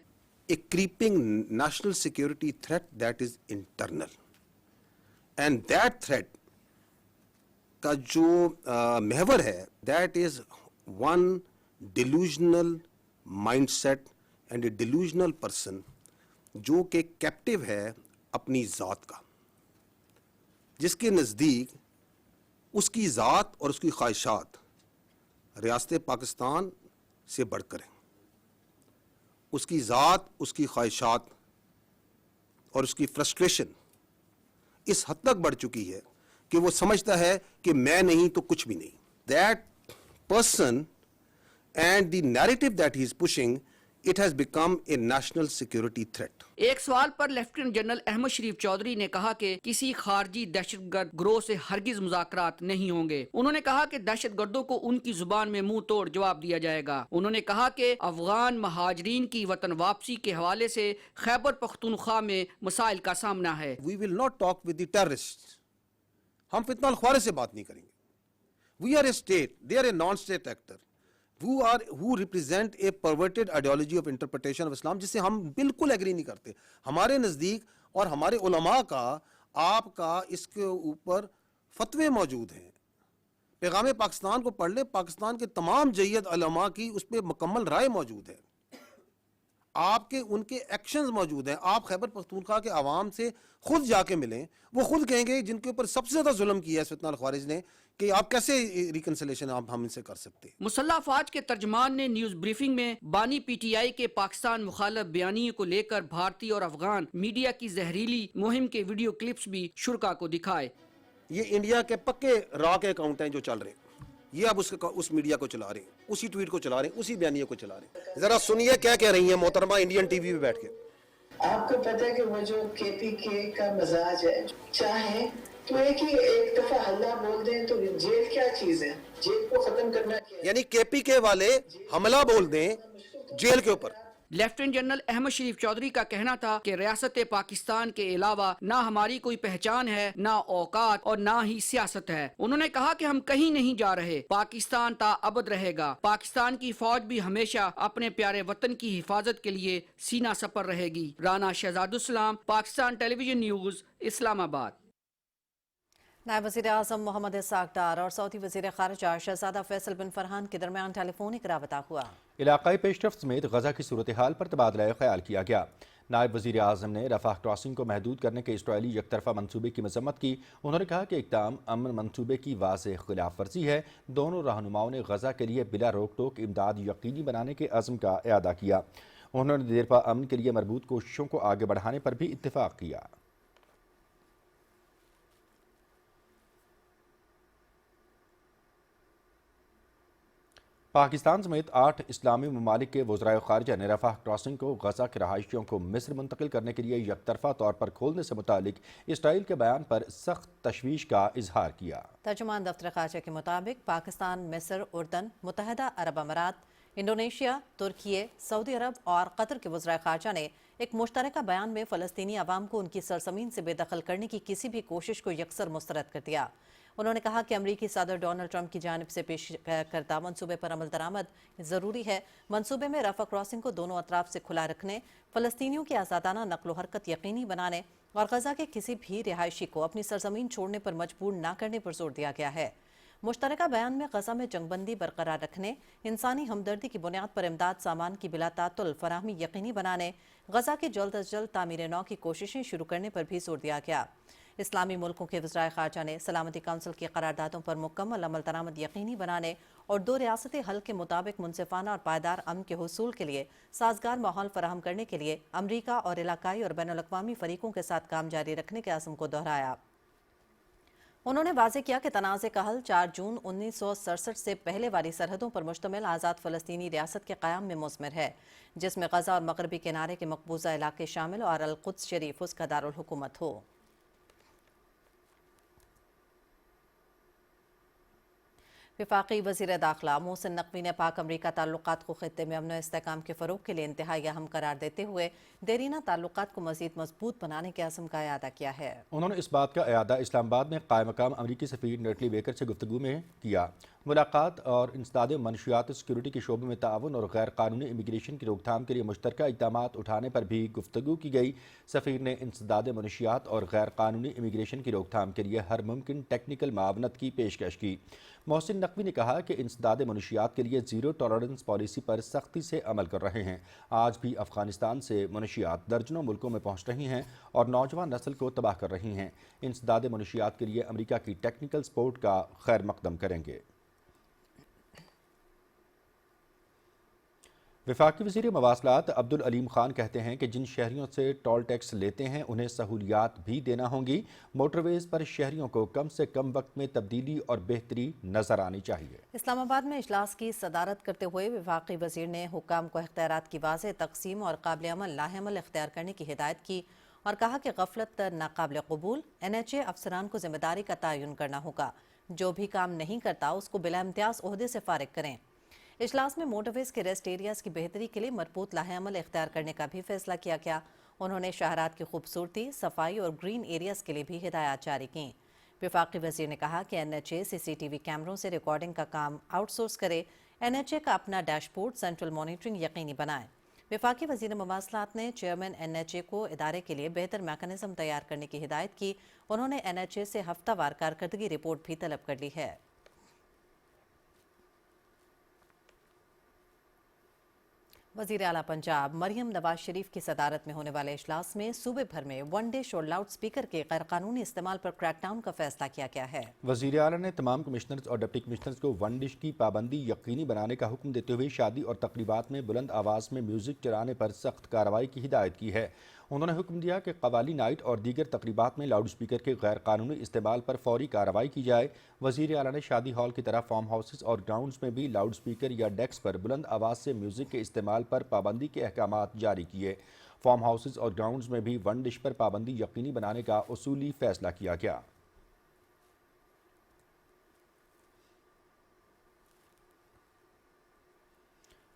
A creeping national security threat that is internal. And that threat کا جو محور ہے that is one delusional mindset and a delusional person جو کہ کیپٹیو ہے اپنی ذات کا، جس کے نزدیک اس کی ذات اور اس کی خواہشات ریاست پاکستان سے بڑھ کر ہیں. اس کی ذات، اس کی خواہشات اور اس کی فرسٹریشن اس حد تک بڑھ چکی ہے کہ وہ سمجھتا ہے کہ میں نہیں تو کچھ بھی نہیں. That person and the narrative that he is pushing, it has become a national security threat. ایک سوال پر لیفٹیننٹ جنرل احمد شریف چودھری نے کہا کہ کسی خارجی دہشت گرد گروہ سے ہرگز مذاکرات نہیں ہوں گے. انہوں نے کہا کہ دہشت گردوں کو ان کی زبان میں منہ توڑ جواب دیا جائے گا. انہوں نے کہا کہ افغان مہاجرین کی وطن واپسی کے حوالے سے خیبر پختونخوا میں مسائل کا سامنا ہے. We will not talk with the terrorists. ہم فتنہ الخوارے سے بات نہیں کریں گے. We are a state, they are a non-state actor. who represent a perverted ideology of interpretation of Islam, جس سے ہم بالکل ایگری نہیں کرتے. ہمارے نزدیک اور ہمارے علماء کا آپ کا اس کے اوپر فتوے موجود ہیں. پیغام پاکستان کو پڑھ لیں، پاکستان کے تمام جیت علماء کی اس پہ مکمل رائے موجود ہے. آپ کے ان کے ایکشنز موجود ہیں. آپ خیبر پختونخوا کے عوام سے خود جا کے ملیں، وہ خود کہیں گے جن کے اوپر سب سے زیادہ ظلم کیا ہے فتنہ الخوارج نے، کہ آپ کیسے ریکنسلیشن ہم ان سے کر سکتے. مسلح افواج کے ترجمان نے نیوز بریفنگ میں بانی پی ٹی آئی کے پاکستان مخالف بیانیے کو لے کر بھارتی اور افغان میڈیا کی زہریلی مہم کے ویڈیو کلپس بھی شرکا کو دکھائے. یہ انڈیا کے پکے را کے اکاؤنٹ ہیں جو چل رہے ہیں. یہ اب اس میڈیا کو چلا رہے ہیں، اسی ٹویٹ کو چلا رہے ہیں، اسی بیانیے کو چلا رہے ہیں. ذرا سنیے کیا کہہ رہی ہیں محترمہ انڈین ٹی وی پہ بیٹھ کے. آپ کو پتہ ہے کہ وہ جو KPK کا مزاج ہے، چاہے تو ایک دفعہ حملہ بول دیں تو جیل کیا چیز ہے، جیل کو ختم کرنا کیا ہے. یعنی KPK والے حملہ بول دیں جیل کے اوپر. لیفٹیننٹ جنرل احمد شریف چودھری کا کہنا تھا کہ ریاست پاکستان کے علاوہ نہ ہماری کوئی پہچان ہے، نہ اوقات اور نہ ہی سیاست ہے. انہوں نے کہا کہ ہم کہیں نہیں جا رہے، پاکستان تا ابد رہے گا. پاکستان کی فوج بھی ہمیشہ اپنے پیارے وطن کی حفاظت کے لیے سینہ سپر رہے گی. رانا شہزاد السلام، پاکستان ٹیلی ویژن نیوز، اسلام آباد. نائب وزیر اعظم محمد اسحاق ڈار اور سعودی وزیر خارجہ شہزادہ فیصل بن فرحان کے درمیان ٹیلی فونک رابطہ ہوا. علاقائی پیش رفت سمیت غزہ کی صورتحال پر تبادلہ خیال کیا گیا. نائب وزیر اعظم نے رفح کراسنگ کو محدود کرنے کے اسرائیلی یک طرفہ منصوبے کی مذمت کی. انہوں نے کہا کہ اقدام امن منصوبے کی واضح خلاف ورزی ہے. دونوں رہنماؤں نے غزہ کے لیے بلا روک ٹوک امداد یقینی بنانے کے عزم کا اعادہ کیا. انہوں نے دیرپا امن کے لیے مربوط کوششوں کو آگے بڑھانے پر بھی اتفاق کیا. پاکستان سمیت 8 اسلامی ممالک کے وزرائے خارجہ نے رفح کراسنگ کو غزہ کے رہائشیوں کو مصر منتقل کرنے کے لیے یک طرفہ طور پر کھولنے سے متعلق اسرائیل کے بیان پر سخت تشویش کا اظہار کیا. ترجمان دفتر خارجہ کے مطابق پاکستان، مصر، اردن، متحدہ عرب امارات، انڈونیشیا، ترکیے، سعودی عرب اور قطر کے وزرائے خارجہ نے ایک مشترکہ بیان میں فلسطینی عوام کو ان کی سرزمین سے بے دخل کرنے کی کسی بھی کوشش کو یکسر مسترد کر دیا. انہوں نے کہا کہ امریکی صدر ڈونلڈ ٹرمپ کی جانب سے پیش کردہ منصوبے پر عمل درآمد ضروری ہے. منصوبے میں رفح کراسنگ کو دونوں اطراف سے کھلا رکھنے، فلسطینیوں کی آزادانہ نقل و حرکت یقینی بنانے اور غزہ کے کسی بھی رہائشی کو اپنی سرزمین چھوڑنے پر مجبور نہ کرنے پر زور دیا گیا ہے. مشترکہ بیان میں غزہ میں جنگ بندی برقرار رکھنے، انسانی ہمدردی کی بنیاد پر امداد سامان کی بلا تعطل فراہمی یقینی بنانے، غزہ کی جلد از جلد تعمیر نو کی کوششیں شروع کرنے پر بھی زور دیا گیا. اسلامی ملکوں کے وزرائے خارجہ نے سلامتی کونسل کی قراردادوں پر مکمل عمل درآمد یقینی بنانے اور دو ریاستی حل کے مطابق منصفانہ اور پائیدار امن کے حصول کے لیے سازگار ماحول فراہم کرنے کے لیے امریکہ اور علاقائی اور بین الاقوامی فریقوں کے ساتھ کام جاری رکھنے کے عزم کو دہرایا. انہوں نے واضح کیا کہ تنازع کا حل 4 جون 1967 سے پہلے والی سرحدوں پر مشتمل آزاد فلسطینی ریاست کے قیام میں مثمر ہے، جس میں غزہ اور مغربی کنارے کے مقبوضہ علاقے شامل اور القدس شریف اس کا دارالحکومت ہو. वफाकी वज़ीर दाखिला मोहसिन नकवी ने पाक अमरीका ताल्लुकात को खित्ते में अमन व इस्तेहकाम के फ़रोग के लिए इंतहाई अहम करार देते हुए देरीना ताल्लुकात को मज़ीद मजबूत बनाने के अज़्म का इयादा किया है। उन्होंने इस बात का इयादा इस्लामाबाद में कायम मकाम अमरीकी सफ़ीर नेटली बेकर से गुफ्तगू में किया। मुलाकात और इंसदाद मनशियात सिक्योरिटी के शोबे में ताउन और गैर कानूनी इमिग्रेशन की रोकथाम के लिए मुश्तरका इक़दामात उठाने पर भी गुफ्तगू की गई। सफ़ीर ने इंसदाद मनशियात और गैर कानूनी इमिग्रेशन की रोकथाम के लिए हर मुमकिन टेक्निकल मावनत की पेशकश की। मोहसिन नकवी ने कहा कि इंसदाद मनशियात के लिए ज़ीरो टॉलरेंस पॉलिसी पर सख्ती से अमल कर रहे हैं। आज भी अफ़गानिस्तान से मनशियात दर्जनों मुल्कों में पहुँच रही हैं और नौजवान नस्ल को तबाह कर रही हैं। इंसदाद मनशियात के लिए अमरीका की टेक्निकल सपोर्ट का खैर मकदम करेंगे। वफाकी वज़ीर मवासलात अब्दुल अलीम खान कहते हैं कि जिन शहरियों से टोल टैक्स लेते हैं उन्हें सहूलियात भी देना होंगी। मोटरवेज़ पर शहरियों को कम से कम वक्त में तब्दीली और बेहतरी नज़र आनी चाहिए। इस्लामाबाद में इजलास की सदारत करते हुए वफाकी वज़ीर ने हुक्काम को इख्तियारात की वाज़ेह तकसीम और काबिल अमल लाहेमल इख्तियार करने की हिदायत की और कहा कि गफलत नाकाबिल कबूल। NHA अफसरान को जिम्मेदारी का तयन करना होगा। जो भी काम नहीं करता उसको बिला इम्तियाज ओहदे से फारिग करें। इजलास में मोटरवेज के रेस्ट एरियाज की बेहतरी के लिए मरबूत लाहेअमल इख्तियार करने का भी फैसला किया गया। उन्होंने शहरात की खूबसूरती, सफाई और ग्रीन एरियाज के लिए भी हिदायत जारी की। वफाकी वज़ीर ने कहा कि NHA CCTV कैमरों से रिकॉर्डिंग का काम आउटसोर्स करे। NHA का अपना डैशबोर्ड सेंट्रल मॉनिटरिंग यकीनी बनाए। वफाकी वज़ीर मवासलात ने चेयरमैन NHA को इदारे के लिए बेहतर मैकेनिज्म तैयार करने की हिदायत की। उन्होंने NHA से हफ्तावार कारकर्दगी रिपोर्ट भी तलब कर ली है। वज़ीर आला पंजाब मरियम नवाज शरीफ की सदारत में होने वाले इजलास में सूबे भर में वन डिश और लाउड स्पीकर के गैर कानूनी इस्तेमाल पर क्रैकडाउन का फैसला किया गया है। वज़ीर आला ने तमाम कमिश्नर्स और डिप्टी कमिश्नर्स को वन डिश की पाबंदी यकीनी बनाने का हुक्म देते हुए शादी और तकरीबात में बुलंद आवाज़ में म्यूज़िक चलाने पर सख्त कार्रवाई की हिदायत की है। उन्होंने हुक्म दिया कि कवाली नाइट और दीगर तकरीबात में लाउड स्पीकर के गैर कानूनी इस्तेमाल पर फौरी कार्रवाई की जाए। वज़ीर आला ने शादी हॉल की तरह फार्म हाउसेस और ग्राउंड्स में भी लाउड स्पीकर या डेस्क पर बुलंद आवाज़ से म्यूज़िक के इस्तेमाल पर पाबंदी के अहकामात जारी किए। फार्म हाउसेस और ग्राउंड्स में भी वन डिश पर पाबंदी यकीनी बनाने का उसूली फैसला किया गया।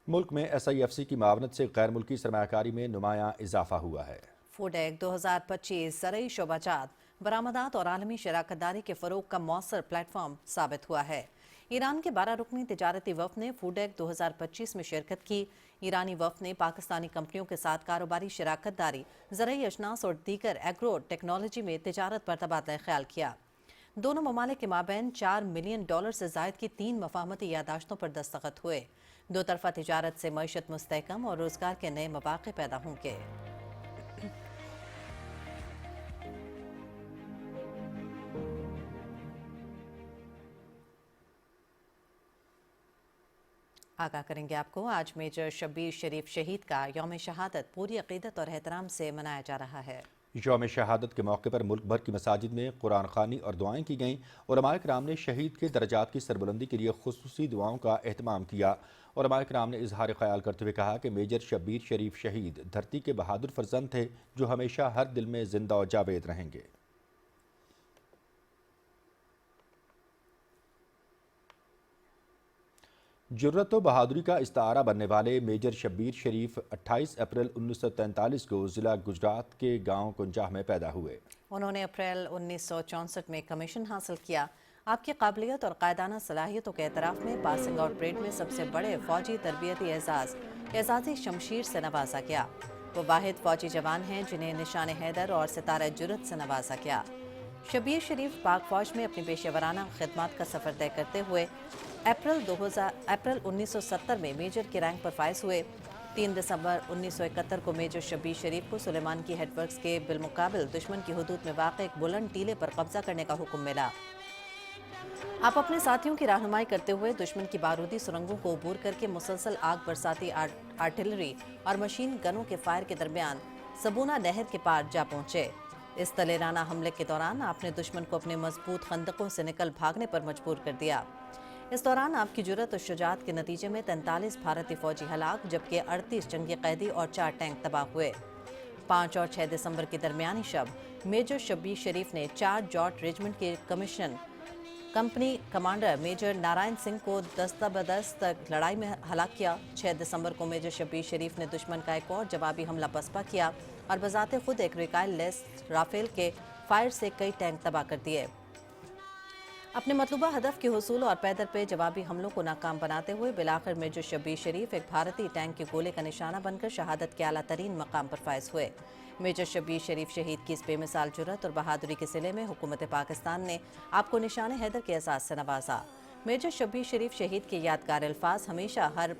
मुल्क में SIFC की मावनत से गैर मुल्की सरमायाकारी में नुमायां इजाफा हुआ है। फूड एक्ट 2025 ज़रई शोबाजात, बरामदात और आलमी शराकतदारी के फ़रोग का मौसर प्लेटफॉर्म साबित हुआ है। ईरान के 12 रुकनी तिजारती वफ़द ने फूड एक्ट 2025 में शिरकत की। ईरानी वफ़द ने पाकिस्तानी कंपनियों के साथ कारोबारी शराकतदारी, ज़रई अजनास और दीगर एग्रो टेक्नोलॉजी में तिजारत पर तबादला ख्याल किया। दोनों ममालिक के माबैन $4 मिलियन से ज़ायद की 3 मफाहमती यादाश्तों पर दस्तखत हुए। दो तरफा तिजारत से मईशत मुस्तहकम और रोजगार के नए मौक़े पैदा होंगे। आगाह करेंगे आपको, आज मेजर शब्बीर शरीफ शहीद का यौम शहादत पूरी अक़ीदत और एहतराम से मनाया जा रहा है। यौम शहादत के मौके पर मुल्क भर की मसाजिद में कुरान ख़ानी और दुआएं की गईं। उलमाए किराम ने शहीद के दर्जात की सरबुलंदी के लिए खुसूसी दुआओं का एहतमाम किया। उलमाए किराम ने इजहार ख्याल करते हुए कहा कि मेजर शब्बीर शरीफ शहीद धरती के बहादुर फर्जंद थे जो हमेशा हर दिल में जिंदा और जावेद रहेंगे। जुर्रत व बहादुरी का इस्तारा बनने वाले मेजर शब्बीर शरीफ 28 अप्रैल 1943 को ज़िला गुजरात के गांव कुंजाह में पैदा हुए। उन्होंने अप्रैल 1964 में कमीशन हासिल किया। आपकी काबिलियत और कायदाना सलाहियतों के एतराफ़ में पासिंग आउट परेड में सबसे बड़े फ़ौजी तरबियती एजाज़ी शमशीर से नवाजा गया। वो वाहिद फ़ौजी जवान हैं जिन्हें निशान हैदर और सितारा जुर्रत से नवाजा गया। शब्बीर शरीफ पाक फ़ौज में अपनी पेशेवराना खिदमत का सफ़र तय करते हुए अप्रैल 1970 में मेजर के रैंक पर फाइज हुए। 3 दिसंबर 1971 को मेजर शब्बीर शरीफ को सुलेमान की हेडवर्क्स के बिलमुकाबिल दुश्मन की हुदूद में वाक़ एक बुलंद टीले पर कब्जा करने का हुक्म मिला। आप अपने साथियों की रहनुमाई करते हुए दुश्मन की बारूदी सुरंगों को अबूर करके मुसलसल आग बरसाती आर्टिलरी और मशीन गनों के फायर के दरमियान सबूना नहर के पार जा पहुंचे। इस तलेराना हमले के दौरान आपने दुश्मन को अपने मजबूत खंदकों से निकल भागने पर मजबूर कर दिया। इस दौरान आपकी जुर्रत और शुजाअत के नतीजे में 43 भारतीय फौजी हलाक जबकि 38 जंगी कैदी और 4 टैंक तबाह हुए। 5 और 6 दिसंबर के दरमियानी शब मेजर शब्बीर शरीफ ने 4 जॉट रेजिमेंट के commission company commander major Narayan Singh को दस्ताबदस्त लड़ाई में हलाक किया। 6 दिसंबर को मेजर शब्बीर शरीफ ने दुश्मन का एक और जवाबी हमला पसपा किया और बजाते खुद एक रिकाइल लेस राफेल के फायर से कई टैंक तबाह कर दिए। अपने मतलूबा हदफ के हुसूल और पैदल पे जवाबी हमलों को नाकाम बनाते हुए बिलाखिर मेजर शब्बीर शरीफ एक भारतीय टैंक के गोले का निशाना बनकर शहादत के आला तरीन मकाम पर फायज हुए। मेजर शब्बीर शरीफ शहीद की इस बेमिसाल जुर्रत और बहादुरी के सिले में हुकूमत पाकिस्तान ने आपको निशान हैदर के एहसास से नवाजा। मेजर शब्बीर शरीफ शहीद के यादगार अल्फाज हमेशा हर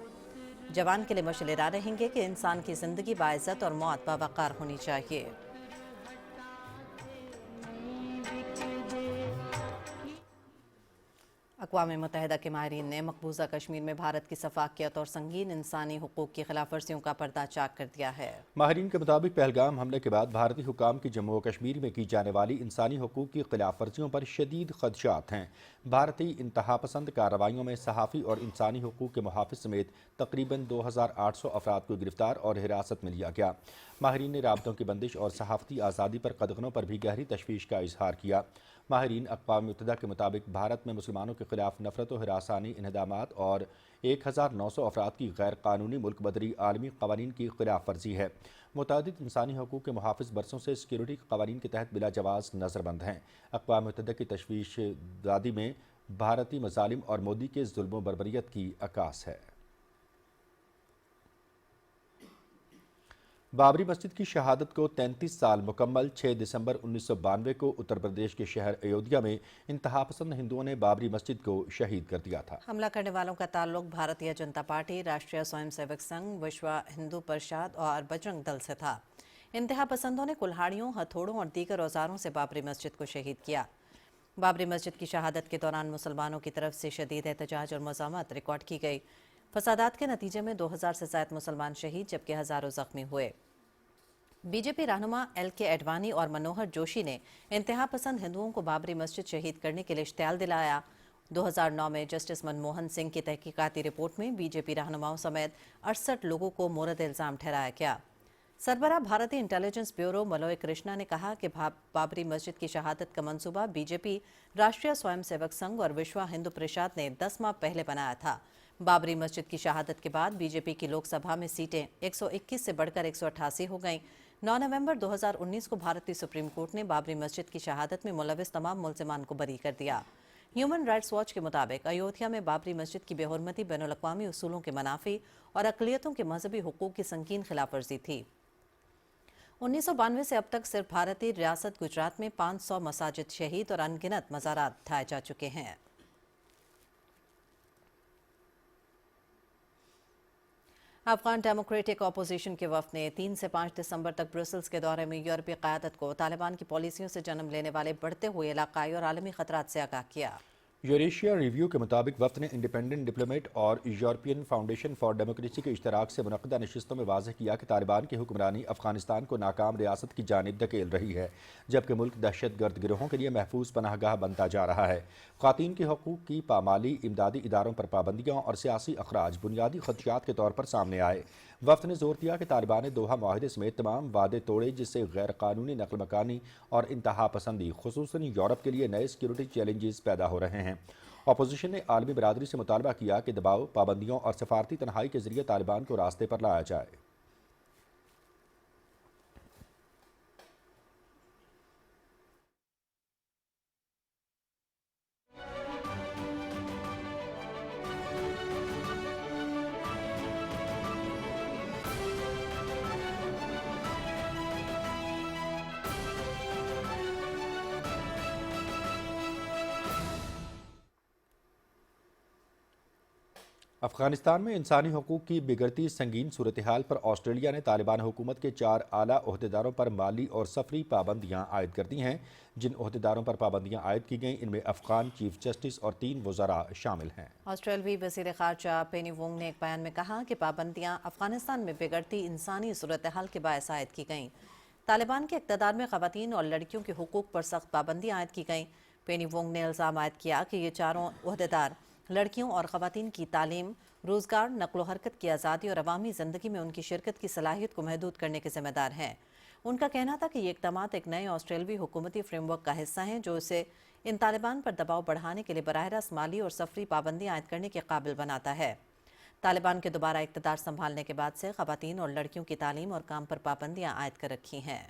जवान के लिए मशलेरा रहेंगे कि इंसान की जिंदगी बाइज्जत और मौत बावकार होनी चाहिए। अक़वाम मुत्तहिदा के माहिरीन ने मकबूजा कश्मीर में भारत की सफाकियत और संगीन इंसानी हुकूक की खिलाफ वर्जियों का पर्दा चाक कर दिया है। माहिरीन के मुताबिक पहलगाम हमले के बाद भारतीय हुकाम की जम्मू व कश्मीर में की जाने वाली इंसानी हुकूक की खिलाफ वर्जियों पर शदीद खदशात हैं। भारतीय इंतहा पसंद कार्रवाइयों में सहाफ़ी और इंसानी हुकूक के मुहाफ़िज़ समेत तकरीबन 2800 अफराद को गिरफ्तार और हिरासत में लिया गया। माहिरीन ने राबतों की बंदिश और सहाफ़ती आज़ादी पर कदगनों पर भी गहरी तशवीश का इजहार किया। माहिरीन अक़वाम मुत्तहिदा के मुताबिक भारत में मुसलमानों के खिलाफ नफरत व हिरासानी इन्हदामात और 1900 अफराद की गैर कानूनी मुल्क बदरी आलमी क़वानीन की खिलाफ वर्जी है। मुतादिद इंसानी हकूक़ के मुहाफ़िज़ बरसों से सिक्योरिटी क़वानीन के तहत बिला जवाज़ नज़रबंद हैं। अक़वाम मुत्तहिदा की तशवीश दादी में भारतीय मज़ालिम और मोदी के जुल्म बर्बरियत की अक्कास है। बाबरी मस्जिद की शहादत को 33 साल मुकम्मल 6 दिसंबर 1992 को उत्तर प्रदेश के शहर अयोध्या में इंतहापसंद हिंदुओं ने बाबरी मस्जिद को शहीद कर दिया था। हमला करने वालों का ताल्लुक भारतीय जनता पार्टी, राष्ट्रीय स्वयंसेवक संघ, विश्व हिंदू परिषद और बजरंग दल से था। इंतहा पसंदों ने कुल्हाड़ियों, हथौड़ों और दीगर औजारों से बाबरी मस्जिद को शहीद किया। बाबरी मस्जिद की शहादत के दौरान मुसलमानों की तरफ से शदीद एहतजाज और मज़ामत रिकॉर्ड की गई। फसादात के नतीजे में 2000 से ज़ायद मुसलमान शहीद जबकि हज़ारों ज़ख्मी हुए। बीजेपी रहनुमा LK एडवाणी और मनोहर जोशी ने इंतहा पसंद हिंदुओं को बाबरी मस्जिद शहीद करने के लिए इश्तियाल दिलाया। 2009 में जस्टिस मनमोहन सिंह की तहकीकाती रिपोर्ट में बीजेपी रहनुमाओं समेत 68 लोगों को मोरद इल्ज़ाम ठहराया गया। सरबराह भारतीय इंटेलिजेंस ब्यूरो मलोय कृष्णा ने कहा कि बाबरी मस्जिद की शहादत का मंसूबा बीजेपी, राष्ट्रीय स्वयंसेवक संघ और विश्व हिंदू परिषद ने 10 माह पहले बनाया था। बाबरी मस्जिद की शहादत के बाद बीजेपी की लोकसभा में सीटें 121 से बढ़कर 188 हो गईं। 9 नवंबर 2019 को भारतीय सुप्रीम कोर्ट ने बाबरी मस्जिद की शहादत में मुलविस तमाम मुल्ज़िमान को बरी कर दिया। ह्यूमन राइट्स वॉच के मुताबिक अयोध्या में बाबरी मस्जिद की बेहुरमती बैनुल-अक़वामी उसूलों के मनाफी और अक़लियतों के मजहबी हुकूक की संगीन खिलाफ वर्जी थी। 1992 से अब तक सिर्फ भारतीय रियासत गुजरात में 500 मसाजिद शहीद और अनगिनत मज़ारात ढाए जा चुके हैं। अफगान डेमोक्रेटिक अपोजिशन के वफ़द ने 3 से 5 दिसंबर तक ब्रसल्स के दौरे में यूरोपीय क़यादत को तालिबान की पॉलिसियों से जन्म लेने वाले बढ़ते हुए इलाक़ाई और आलमी ख़तरात से आगाह किया। यूरेशिया रिव्यू के मुताबिक वफ़द ने इंडिपेंडेंट डिप्लोमेट और यूरोपियन फाउंडेशन फॉर डेमोक्रेसी के इश्तराक से मुनक़दा नशिस्तों में वाज़ेह किया कि तालिबान की हुक्मरानी अफ़गानिस्तान को नाकाम रियासत की जानिब धकेल रही है, जबकि मुल्क दहशत गर्द गिरोहों के लिए महफूज पनाहगाह बनता जा रहा है। ख़वातीन के हकूक़ की पामाली, इमदादी इदारों पर पाबंदियाँ और सियासी अखराज बुनियादी खदशात के तौर पर सामने आए। वफ़द ने जोर दिया कि तालिबान ने दोहा माहिदे समेत तमाम वादे तोड़े, जिससे गैर कानूनी नकल मकानी और इंतहा पसंदी खुसूसन यूरोप के लिए नए सिक्योरिटी चैलेंजेस पैदा हो रहे हैं। अपोजिशन ने आलमी बरादरी से मुतालबा किया कि दबाव, पाबंदियों और सफारती तन्हाई के जरिए तालिबान को रास्ते पर लाया जाए। अफगानिस्तान में इंसानी हकूक़ की बिगड़ती संगीन सूरत हाल पर ऑस्ट्रेलिया ने तालिबान हुकूमत के 4 आला ओहदेदारों पर माली और सफरी पाबंदियाँ आयद कर दी हैं। जिन ओहदेदारों पर पाबंदियाँ आयद की गईं इनमें अफगान चीफ जस्टिस और 3 वज़रा शामिल हैं। ऑस्ट्रेलवी वज़ीर ख़ारजा पेनी वोंग ने एक बयान में कहा कि पाबंदियाँ अफगानिस्तान में बिगड़ती इंसानी सूरत हाल के बायस आयद की गईं। तालिबान के इक़्तिदार में ख़वातीन और लड़कियों के हुकूक़ पर सख्त पाबंदियाँ आयद की गईं। पेनी वोंग ने इल्ज़ाम आयद किया कि ये चारों ओहदेदार लड़कियों और ख़वातीन की तालीम, रोज़गार, नक़्ल हरकत की आज़ादी और अवामी ज़िंदगी में उनकी शिरकत की सलाहियत को महदूद करने के ज़िम्मेदार हैं। उनका कहना था कि ये इक़दामात एक नए ऑस्ट्रेलवी हुकूमती फ्रेमवर्क का हिस्सा हैं जो इसे इन तालिबान पर दबाव बढ़ाने के लिए बराह रास्त माली और सफरी पाबंदी आयद करने के काबिल बनाता है। तालिबान के दोबारा इक़्तिदार संभालने के बाद से ख़वातीन और लड़कियों की तालीम और काम पर पाबंदियां आयद कर रखी हैं।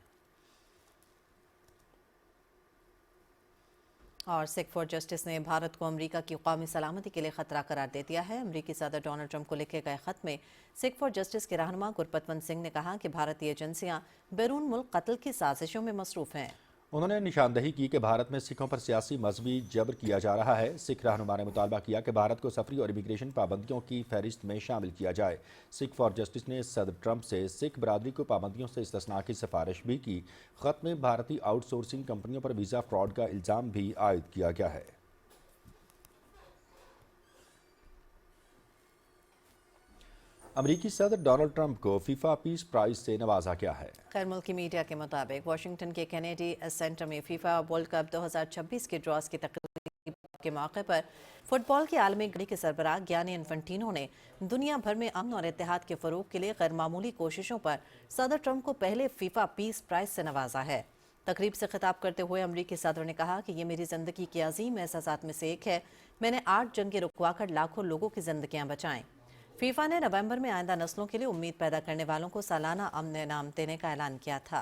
और सिख फॉर जस्टिस ने भारत को अमेरिका की कौमी सलामती के लिए खतरा करार दे दिया है। अमेरिकी सदर डोनाल्ड ट्रंप को लिखे गए खत में सिख फॉर जस्टिस के रहनुमा गुरपतवंत सिंह ने कहा कि भारतीय एजेंसियां बैरून मुल्क कत्ल की साजिशों में मसरूफ हैं। उन्होंने निशानदही की कि भारत में सिखों पर सियासी मजहबी जबर किया जा रहा है। सिख रहनुमा ने मुतालबा किया कि भारत को सफरी और इमिग्रेशन पाबंदियों की फहरिस्त में शामिल किया जाए। सिख फॉर जस्टिस ने सदर ट्रंप से सिख बरादरी को पाबंदियों से इस्तिस्ना की सिफारिश भी की। खत में भारतीय आउटसोर्सिंग कंपनियों पर वीज़ा फ्रॉड का इल्ज़ाम भी आयद किया गया है। अमरीकी सदर डोनाल्ड ट्रंप को फीफा पीस प्राइज से नवाजा गया है। खैर मुल्की मीडिया के मुताबिक वाशिंगटन के कैनेडी सेंटर में फीफा वर्ल्ड कप 2026 के ड्रॉज की तकरीब के मौके पर फुटबॉल की आलमी घड़ी के सरबराह गियानी इन्फेंटिनो ने दुनिया भर में अमन और इत्तेहाद के फरोग के लिए गैर मामूली कोशिशों पर सदर ट्रंप को पहले फीफा पीस प्राइज से नवाजा है। तकरीब से खिताब करते हुए अमरीकी सदर ने कहा कि ये मेरी जिंदगी की अजीम एहसासात में से एक है। मैंने 8 जंगें रुकवाकर लाखों लोगों की जिंदगियां बचाएं। फीफा ने नवंबर में आइंदा नस्लों के लिए उम्मीद पैदा करने वालों को सालाना अमन इनाम देने का ऐलान किया था।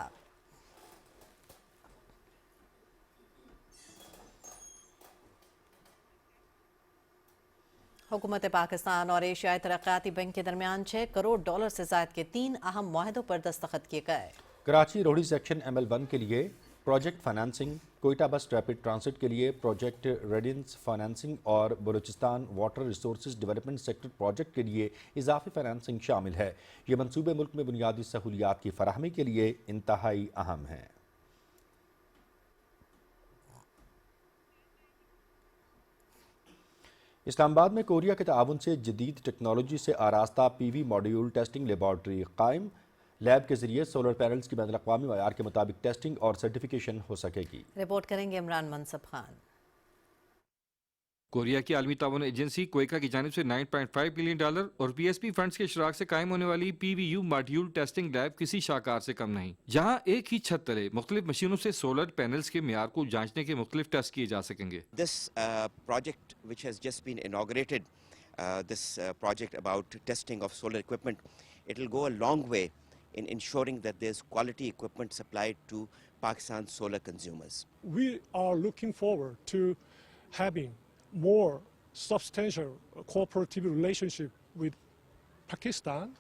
हुकूमत पाकिस्तान और एशियाई तरक्याती बैंक के दरमियान $6 करोड़ से ज़ायद के 3 अहम मुआहदों पर दस्तखत किए गए। कराची रोहड़ी सेक्शन ML1 के लिए प्रोजेक्ट फाइनेंसिंग, कोयटा बस रैपिड ट्रांसिट के लिए प्रोजेक्ट रेडियंस फाइनेंसिंग और Balochistan water resources development sector project के लिए इजाफी फाइनेंसिंग शामिल है। ये मंसूबे मुल्क में बुनियादी सहूलियात की फराहमी के लिए इंतहाई अहम हैं। इस्लामाबाद में कोरिया के ताउन से जदीद टेक्नोलॉजी से आरास्ता PV मॉड्यूल टेस्टिंग लेबॉर्ट्री कायम। लैब के जरिए सोलर पैनल्स की बैनुल अक़वामी मयार के मुताबिक टेस्टिंग और सर्टिफिकेशन हो सकेगी। रिपोर्ट करेंगे इमरान मनसब खान। कोरिया की आलमी ताउन एजेंसी कोयका की जानिब से $9.5 बिलियन और PSP फंड्स के इशराक से कायम होने वाली PVU मॉड्यूल टेस्टिंग लैब किसी शाहकार से कम नहीं, जहाँ एक ही छत तले मुख्तलिफ मशीनों से सोलर पैनल्स के मियार को जांचने के मुख्तलिफ टेस्ट किए जा सकेंगे। This project which has just been inaugurated, this project about testing of solar equipment, it will go a long way in ensuring that there's quality equipment supplied to Pakistan's solar consumers. We are looking forward to having more substantial cooperative relationship with Pakistan,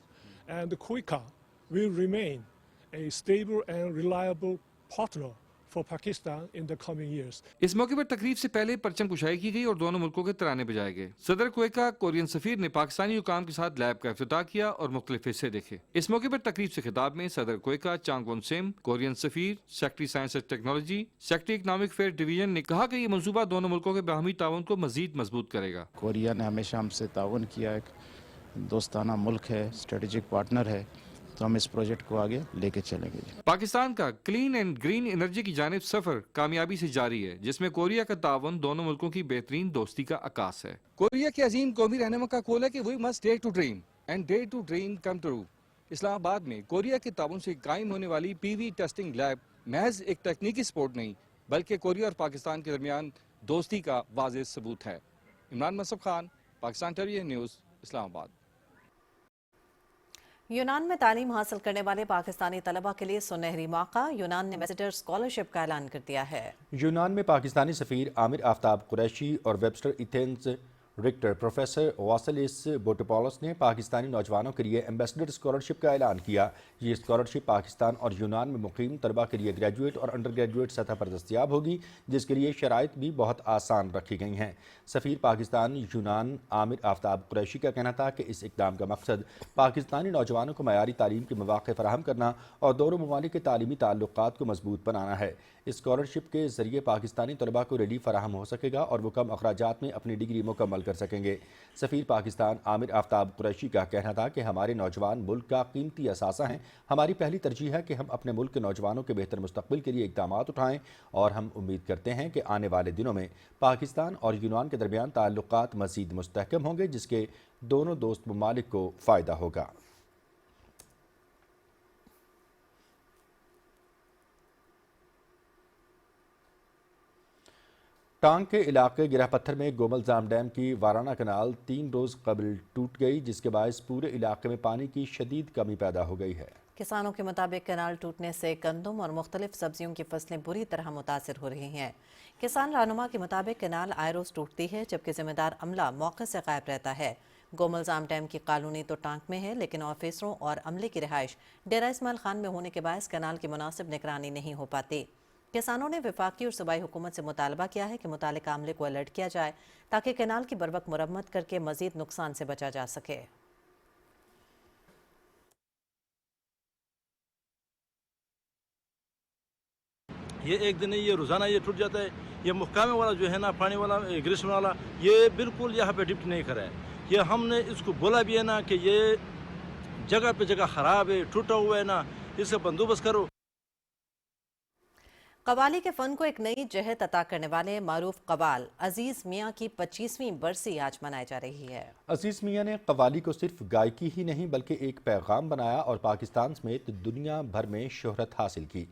and KOICA will remain a stable and reliable partner for Pakistan in the coming years. इस मौके पर तकरीब से पहले परचम कुशाई की गई और दोनों मुल्कों के तराने बजाए गए। सदर कोयका कोरियन सफीर ने पाकिस्तानी हुकाम के साथ लैब का इफ्तिताह किया और मुख्तलिफ हिस्से देखे। इस मौके पर तकरीब से खिताब में सदर कोयका चांगवन सिम, कोरियन सफीर, secretary science and technology, secretary economic affairs division ने कहा कि ये मंसूबा दोनों मुल्कों के बाहमी ताउन को मजीद मजबूत करेगा। कोरिया ने हमेशा हमसे ताउन किया, एक दोस्ताना मुल्क है, स्ट्रेटेजिक पार्टनर है, तो हम इस प्रोजेक्ट को आगे लेके चलेंगे। पाकिस्तान का क्लीन एंड ग्रीन एनर्जी की जानिब सफर कामयाबी से जारी है, जिसमें कोरिया का ताउन दोनों मुल्कों की बेहतरीन दोस्ती का अकास है। कोरिया के अजीम कौमी रहनुमा का कौल है कि we must dare to dream and dare to dream come true. Islamabad में कोरिया के ताउन से कायम होने वाली PV टेस्टिंग लैब महज एक तकनीकी सपोर्ट नहीं, बल्कि कोरिया और पाकिस्तान के दरमियान दोस्ती का वाज़ेह सबूत है। Imran Mansab Khan, Pakistan television news, Islamabad. यूनान में तालीम हासिल करने वाले पाकिस्तानी तलबा के लिए सुनहरी मौका। यूनान ने एम्बेसडर स्कॉलरशिप का ऐलान कर दिया है। यूनान में पाकिस्तानी सफ़ीर आमिर आफ्ताब कुरैशी और Webster Athens Richter professor Vasilis बोटोपोलोस ने पाकिस्तानी नौजवानों के लिए एम्बेसडर स्कॉलरशिप का ऐलान किया। ये स्कॉलरशिप पाकिस्तान और यूनान में मुकीम तलबा के लिए ग्रेजुएट और अंडर ग्रेजुएट सतह पर दस्तियाब होगी, जिसके लिए शराइत भी बहुत आसान रखी गई हैं। सफ़ीर पाकिस्तान यूनान आमिर आफ्ताब कुरैशी का कहना था कि इस इक़दाम का मकसद पाकिस्तानी नौजवानों को मयारी तालीम के मौक़े फराहम करना और दोनों ममालिक के तालीमी ताल्लुक़ात को मजबूत बनाना है। इस स्कॉलरशिप के ज़रिए पाकिस्तानी तलबा को रिलीफ फराहम हो सकेगा और वो कम अखराजात में अपनी डिग्री मुकम्मल कर सकेंगे। सफ़ीर पाकिस्तान आमिर आफ्ताब कुरैशी का कहना था कि हमारे नौजवान मुल्क का कीमती असासा हैं। हमारी पहली तरजीह है कि हम अपने मुल्क के नौजवानों के बेहतर मुस्तकबिल के लिए इक़दाम उठाएँ और हम उम्मीद करते हैं कि आने वाले दिनों में पाकिस्तान और यूनान के दरमियान ताल्लुक़ात मज़ीद मुस्तहकम होंगे, जिसके दोनों दोस्त ममालिक को फ़ायदा होगा। ٹانگ کے علاقے گرہ پتھر میں گوملزام ڈیم کی وارانہ کنال 3 روز قبل ٹوٹ گئی، جس کے باعث پورے علاقے میں پانی کی شدید کمی پیدا ہو گئی ہے۔ کسانوں کے مطابق کنال ٹوٹنے سے گندم اور مختلف سبزیوں کی فصلیں بری طرح متاثر ہو رہی ہیں۔ کسان رہنما کے مطابق کنال آئے روز ٹوٹتی ہے، جبکہ ذمہ دار عملہ موقع سے غائب رہتا ہے۔ گوملزام ڈیم کی کالونی تو ٹانک میں ہے، لیکن آفیسروں اور عملے کی رہائش ڈیرہ اسماعیل خان میں ہونے کے باعث کنال کی مناسب نگرانی نہیں ہو پاتی۔ کسانوں نے وفاقی اور صوبائی حکومت سے مطالبہ کیا ہے کہ متعلقہ عملے کو الرٹ کیا جائے تاکہ کنال کی بروقت مرمت کر کے مزید نقصان سے بچا جا سکے۔ یہ ایک دن یہ روزانہ یہ ٹوٹ جاتا ہے۔ یہ محکمے والا جو ہے نا، پانی والا، گریشن والا، یہ بالکل یہاں پہ ڈپٹ نہیں کرا ہے۔ یہ ہم نے اس کو بولا بھی ہے نا کہ یہ جگہ پہ جگہ خراب ہے، ٹوٹا ہوا ہے نا، اس کا بندوبست کرو۔ قوالی کے فن کو ایک نئی جہت عطا کرنے والے معروف قوال عزیز میاں کی 25ویں برسی آج منائی جا رہی ہے۔ عزیز میاں نے قوالی کو صرف گائیکی ہی نہیں بلکہ ایک پیغام بنایا اور پاکستان سمیت دنیا بھر میں شہرت حاصل کی۔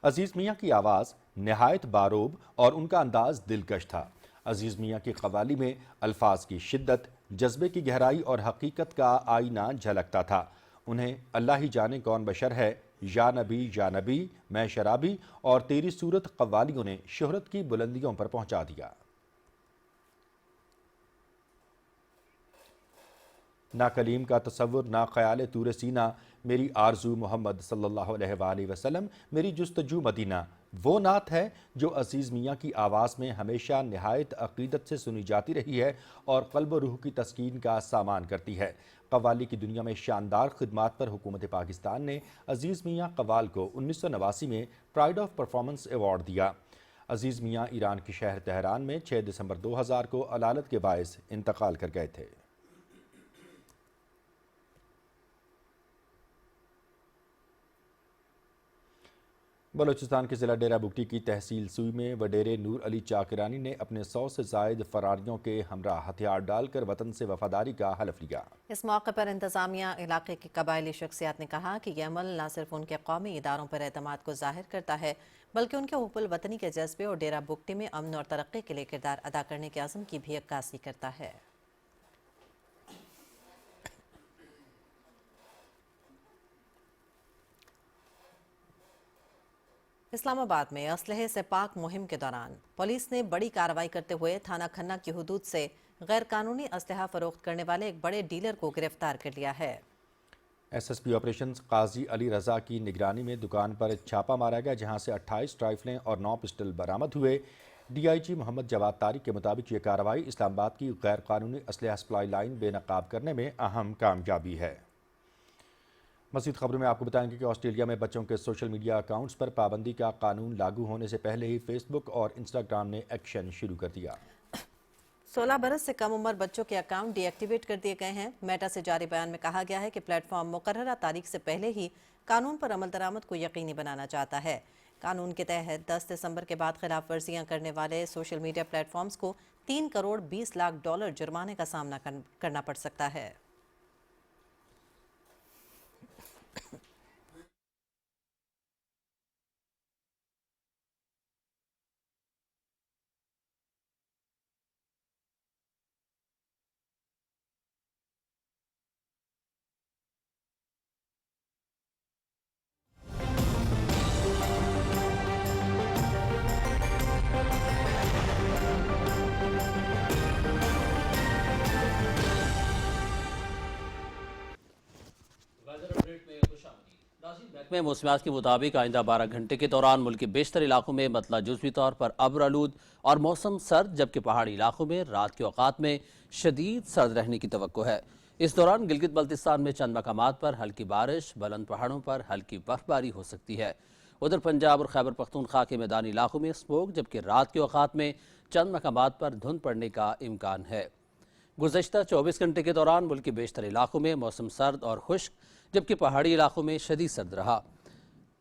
عزیز میاں کی آواز نہایت باروب اور ان کا انداز دلکش تھا۔ عزیز میاں کی قوالی میں الفاظ کی شدت، جذبے کی گہرائی اور حقیقت کا آئینہ جھلکتا تھا۔ انہیں اللہ ہی جانے کون بشر ہے، یا نبی میں شرابی اور تیری صورت قوالیوں نے شہرت کی بلندیوں پر پہنچا دیا۔ نہ کلیم کا تصور، نہ خیال طور سینہ، میری آرزو محمد صلی اللہ علیہ وآلہ وسلم، میری جستجو مدینہ، وہ نعت ہے جو عزیز میاں کی آواز میں ہمیشہ نہایت عقیدت سے سنی جاتی رہی ہے اور قلب و روح کی تسکین کا سامان کرتی ہے۔ قوالی کی دنیا میں شاندار خدمات پر حکومت پاکستان نے عزیز میاں قوال کو 1989 میں پرائیڈ آف پرفارمنس ایوارڈ دیا۔ عزیز میاں ایران کے شہر تہران میں 6 دسمبر 2000 کو علالت کے باعث انتقال کر گئے تھے۔ بلوچستان کے ضلع ڈیرہ بگٹی کی تحصیل سوئی میں وڈیرے نور علی چاکرانی نے اپنے 100 سے زائد فراریوں کے ہمراہ ہتھیار ڈال کر وطن سے وفاداری کا حلف لیا۔ اس موقع پر انتظامیہ علاقے کی قبائلی شخصیات نے کہا کہ یہ عمل نہ صرف ان کے قومی اداروں پر اعتماد کو ظاہر کرتا ہے بلکہ ان کے حب الوطنی کے جذبے اور ڈیرہ بگٹی میں امن اور ترقی کے لیے کردار ادا کرنے کے عزم کی بھی عکاسی کرتا ہے۔ اسلام آباد میں اسلحے سے پاک مہم کے دوران پولیس نے بڑی کارروائی کرتے ہوئے تھانہ کھنہ کی حدود سے غیر قانونی اسلحہ فروخت کرنے والے ایک بڑے ڈیلر کو گرفتار کر لیا ہے۔ ایس ایس پی آپریشنز قاضی علی رضا کی نگرانی میں دکان پر چھاپا مارا گیا، جہاں سے 28 رائفلیں اور 9 پسٹل برآمد ہوئے۔ ڈی آئی جی محمد جواد طارق کے مطابق یہ کارروائی اسلام آباد کی غیر قانونی اسلحہ سپلائی لائن بے نقاب کرنے میں اہم کامیابی ہے۔ مزید خبروں میں آپ کو بتائیں گے کہ آسٹریلیا میں بچوں کے سوشل میڈیا اکاؤنٹس پر پابندی کا قانون لاگو ہونے سے پہلے ہی فیس بک اور انسٹاگرام نے ایکشن شروع کر دیا۔ 16 برس سے کم عمر بچوں کے اکاؤنٹ ڈی ایکٹیویٹ کر دیے گئے ہیں۔ میٹا سے جاری بیان میں کہا گیا ہے کہ پلیٹ فارم مقررہ تاریخ سے پہلے ہی قانون پر عمل درآمد کو یقینی بنانا چاہتا ہے۔ قانون کے تحت 10 دسمبر کے بعد خلاف ورزیاں کرنے والے سوشل میڈیا پلیٹ فارمز کو $3 کروڑ 20 لاکھ جرمانے کا سامنا کرنا پڑ سکتا ہے۔ میں موسمیات کے مطابق آئندہ 12 گھنٹے کے دوران ملک کے بیشتر علاقوں میں مطلع جزوی طور پر ابر آلود اور موسم سرد، جبکہ پہاڑی علاقوں میں رات کے اوقات میں شدید سرد رہنے کی توقع ہے۔ اس دوران گلگت بلتستان میں چند مقامات پر ہلکی بارش، بلند پہاڑوں پر ہلکی برف باری ہو سکتی ہے۔ ادھر پنجاب اور خیبر پختونخوا کے میدانی علاقوں میں اسموگ، جبکہ رات کے اوقات میں چند مقامات پر دھند پڑنے کا امکان ہے۔ گزشتہ 24 گھنٹے کے دوران ملک کے بیشتر علاقوں میں موسم سرد اور خشک، جبکہ پہاڑی علاقوں میں شدید سرد رہا۔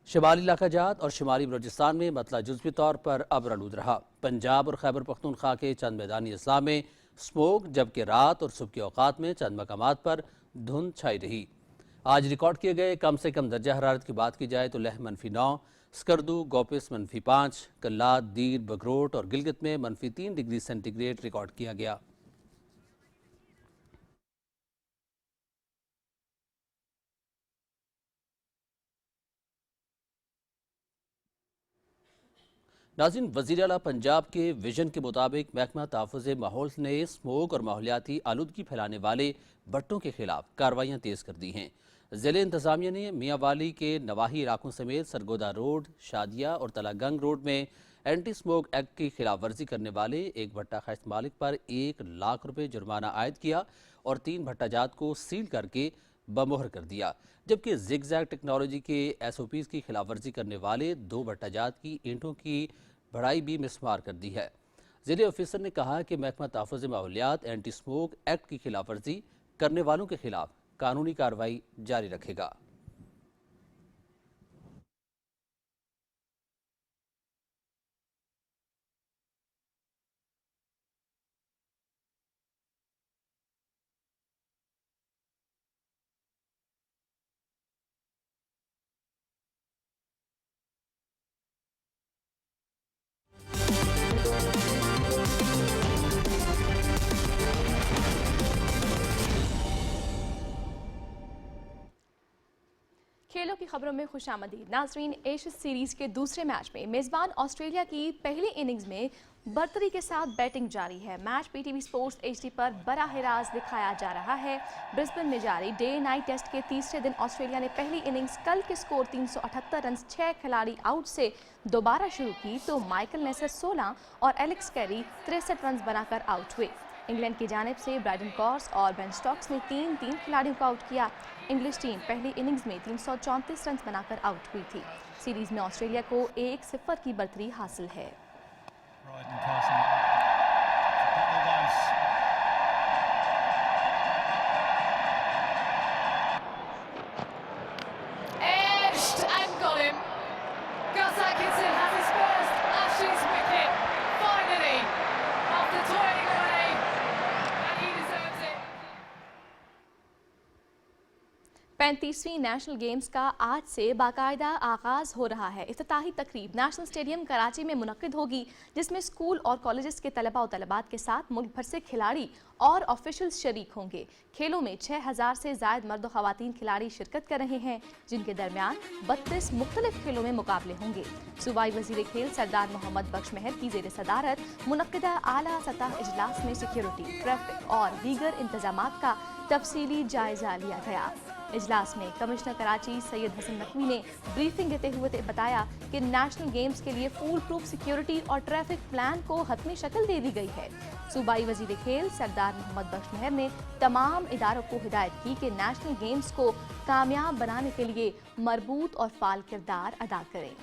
شمالی علاقہ جات اور شمالی بلوچستان میں مطلع جزوی طور پر ابر آلود رہا۔ پنجاب اور خیبر پختونخوا کے چند میدانی اضلاع میں اسموگ، جبکہ رات اور صبح کے اوقات میں چند مقامات پر دھند چھائی رہی۔ آج ریکارڈ کیے گئے کم سے کم درجہ حرارت کی بات کی جائے تو لہ -9، स्कर्दू, गोपिस -5, कल्लात, दीर, बगरोट और गिलगित में -3 डिग्री सेंटीग्रेड रिकॉर्ड किया गया। नाज़रीन, वज़ीर आला पंजाब के विजन के मुताबिक महकमा तहफ़्फ़ुज़ माहौल ने स्मोक और माहौलियाती आलूदगी फैलाने वाले भट्टों के खिलाफ कार्रवाइयाँ तेज़ कर दी हैं। ज़िले इंतज़ामिया ने मियांवाली के नवाही इलाकों समेत सरगोदा रोड, शादिया और तलागंग रोड में एंटी स्मोक एक्ट की खिलाफ वर्जी करने वाले एक भट्टा खैस्त मालिक पर 1 लाख रुपए जुर्माना आयद किया और 3 भट्टाजात को सील करके बमोहर कर दिया, जबकि ज़िगज़ैग टेक्नोलॉजी के SOPs की खिलाफ वर्जी करने वाले 2 भट्टाजात की ईंटों की बढ़ाई भी मिसमार कर दी है। ज़िले ऑफिसर ने कहा कि महकमा तहफ़्फ़ुज़ माहौलियात एंटी स्मोक एक्ट की खिलाफ वर्जी करने वालों के खिलाफ कानूनी कार्रवाई जारी रखेगा। खेलों की खबरों में खुशामदीद। नाजरीन, एशियन सीरीज के दूसरे मैच में मेज़बान ऑस्ट्रेलिया की पहली इनिंग्स में बर्तरी के साथ बैटिंग जारी है। मैच PTV स्पोर्ट्स HD पर बराह रास्त दिखाया जा रहा है। ब्रिस्बेन में जारी डे नाइट टेस्ट के तीसरे दिन ऑस्ट्रेलिया ने पहली इनिंग्स कल के स्कोर 378 रन 6 खिलाड़ी आउट से दोबारा शुरू की तो माइकल नेसर 16 और एलेक्स कैरी 63 रन बनाकर आउट हुए। इंग्लैंड की जानिब से ब्राइडन कॉर्स और बेन स्टोक्स ने 3 खिलाड़ियों को आउट किया। इंग्लिश टीम पहली इनिंग्स में 334 रन बनाकर आउट हुई थी। सीरीज में ऑस्ट्रेलिया को 1-0 की बढ़तरी हासिल है। पैंतीसवीं नेशनल गेम्स का आज से बाकायदा आगाज़ हो रहा है। इफ्तिताही तकरीब नेशनल स्टेडियम कराची में मुनक्किद होगी, जिसमें स्कूल और कॉलेजेस के तलबा और तलबात के साथ मुल्क भर से खिलाड़ी और ऑफिशियल्स शरीक होंगे। खेलों में 6000 से ज़ायद मर्द और ख़वातीन खिलाड़ी शिरकत कर रहे हैं, जिनके दरमियान 32 मुख्तलिफ खेलों में मुकाबले होंगे। सूबाई वज़ीर खेल सरदार मोहम्मद बख्श महर की ज़ेर सदारत मुनक्किदा आला सतह इजलास में सिक्योरिटी, ट्रैफिक और दीगर इंतजामात का तफसीली जायजा लिया गया। इजलास में कमिश्नर कराची सैयद हसन नकवी ने ब्रीफिंग देते हुए बताया कि नेशनल गेम्स के लिए फूल प्रूफ सिक्योरिटी और ट्रैफिक प्लान को हतमी शक्ल दे दी गई है। सूबाई वजीर खेल सरदार मोहम्मद बख्श महर ने तमाम इदारों को हिदायत की कि नेशनल गेम्स को कामयाब बनाने के लिए मरबूत और फाल किरदार अदा करें।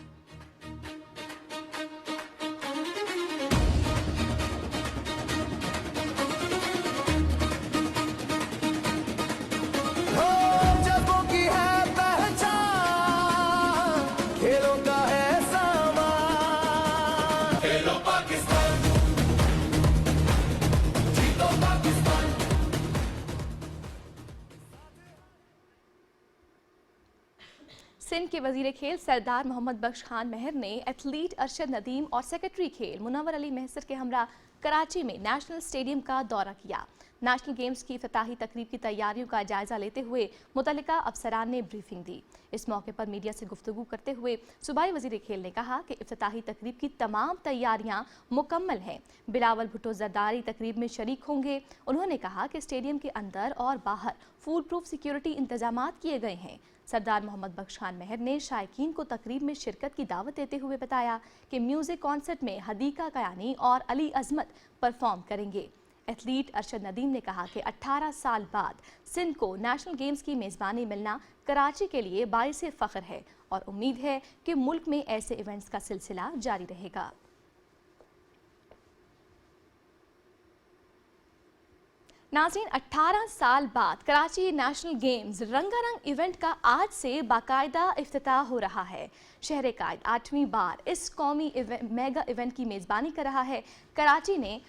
सिंध के वजीर खेल सरदार मोहम्मद बख्श खान महर ने एथलीट अरशद नदीम और सेक्रेटरी खेल मुनव्वर अली महसर के हमरा कराची में नेशनल स्टेडियम का दौरा किया। नेशनल गेम्स की इफ्तिताही तकरीब की तैयारियों का जायजा लेते हुए मुतल्लिका अफसरान ने ब्रीफिंग दी। इस मौके पर मीडिया से गुफ्तगू करते हुए सूबाई वजीर खेल ने कहा कि इफ्तिताही तकरीब की तमाम तैयारियां मुकम्मल हैं। बिलावल भुट्टो जरदारी तकरीब में शरीक होंगे। उन्होंने कहा कि स्टेडियम के अंदर और बाहर फूल प्रूफ सिक्योरिटी इंतजामात किए गए हैं। सरदार मोहम्मद बख्श खान महर ने शायकीन को तकरीब में शिरकत की दावत देते हुए बताया कि म्यूजिक कॉन्सर्ट में हदीका कयानी और अली अजमत परफॉर्म करेंगे। एथलीट अरशद नदीम ने कहा कि 18 साल बाद सिंध को नेशनल गेम्स की मेज़बानी मिलना कराची के लिए बाइसे फ़ख्र है और उम्मीद है कि मुल्क में ऐसे इवेंट्स का सिलसिला जारी रहेगा। नाज़रीन, 18 साल बाद कराची नेशनल गेम्स रंगारंग इवेंट का आज से बाकायदा इफ्तिताह हो रहा है। शहर कायद 8वीं बार इस कौमी मेगा इवेंट की मेज़बानी कर रहा है। कराची ने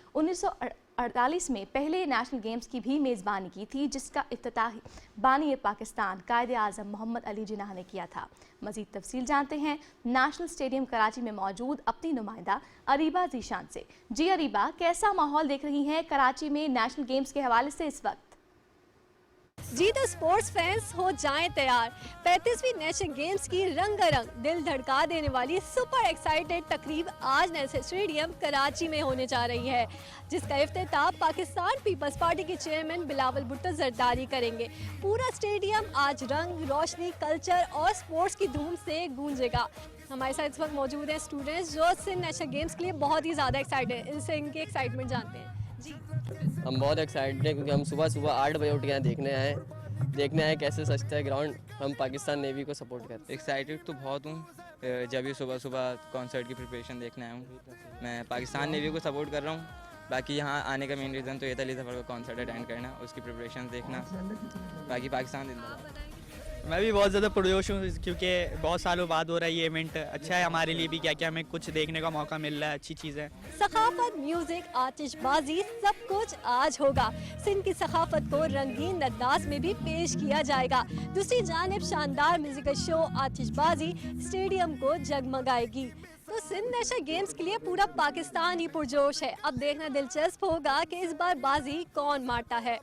1948 में पहले नेशनल गेम्स की भी मेज़बानी की थी, जिसका इफ्तिताही बानी पाकिस्तान कायदे आज़म मोहम्मद अली जिन्नाह ने किया था। मज़ीद तफसील जानते हैं नेशनल स्टेडियम कराची में मौजूद अपनी नुमाइंदा अरीबा जीशान से। जी अरीबा, कैसा माहौल देख रही हैं कराची में नेशनल गेम्स के हवाले से इस वक्त? जी तो स्पोर्ट्स फैंस हो जाएं तैयार। 35वीं नेशनल गेम्स की रंगारंग दिल धड़का देने वाली सुपर एक्साइटेड तकरीब आज नेशनल स्टेडियम कराची में होने जा रही है, जिसका इफ्तिताह पाकिस्तान पीपल्स पार्टी के चेयरमैन बिलावल भुट्टो जरदारी करेंगे। पूरा स्टेडियम आज रंग, रोशनी, कल्चर और स्पोर्ट्स की धूम से गूंजेगा। हमारे साथ इस वक्त मौजूद हैं स्टूडेंट्स जो सिंध नेशनल गेम्स के लिए बहुत ही ज़्यादा एक्साइटेड हैं। इनसे इनकी एक्साइटमेंट जानते हैं। जी, हम बहुत एक्साइटेड हैं क्योंकि हम सुबह 8 बजे उठ के यहाँ देखने आए कैसे सजता है ग्राउंड। हम पाकिस्तान नेवी को सपोर्ट करते हैं। एक्साइटेड तो बहुत हूँ। जब भी सुबह कॉन्सर्ट की प्रिपरेशन देखने आया हूँ, मैं पाकिस्तान नेवी को सपोर्ट कर रहा हूँ। बाकी यहाँ आने का मेन रीज़न तो ये था अली ज़फ़र का कॉन्सर्ट अटेंड करना, उसकी प्रिपरेशन देखना। बाकी पाकिस्तान जिंदाबाद। मैं भी बहुत ज़्यादा पुरजोश हूँ क्योंकि बहुत सालों बाद हो रहा है ये इवेंट। अच्छा है हमारे लिए भी, क्या हमें कुछ देखने का मौका मिल रहा है, अच्छी चीज़ है। सखाफत, म्यूजिक, आतिशबाजी सब कुछ आज होगा। सिंध की सखाफत को रंगीन अंदाज में भी पेश किया जाएगा। दूसरी जानिब शानदार म्यूजिकल शो, आतिशबाजी स्टेडियम को जगमगाएगी। तो सिंध नेशनल गेम्स के लिए पूरा पाकिस्तान ही पुरजोश है। अब देखना दिलचस्प होगा कि इस बार बाजी कौन मारता है।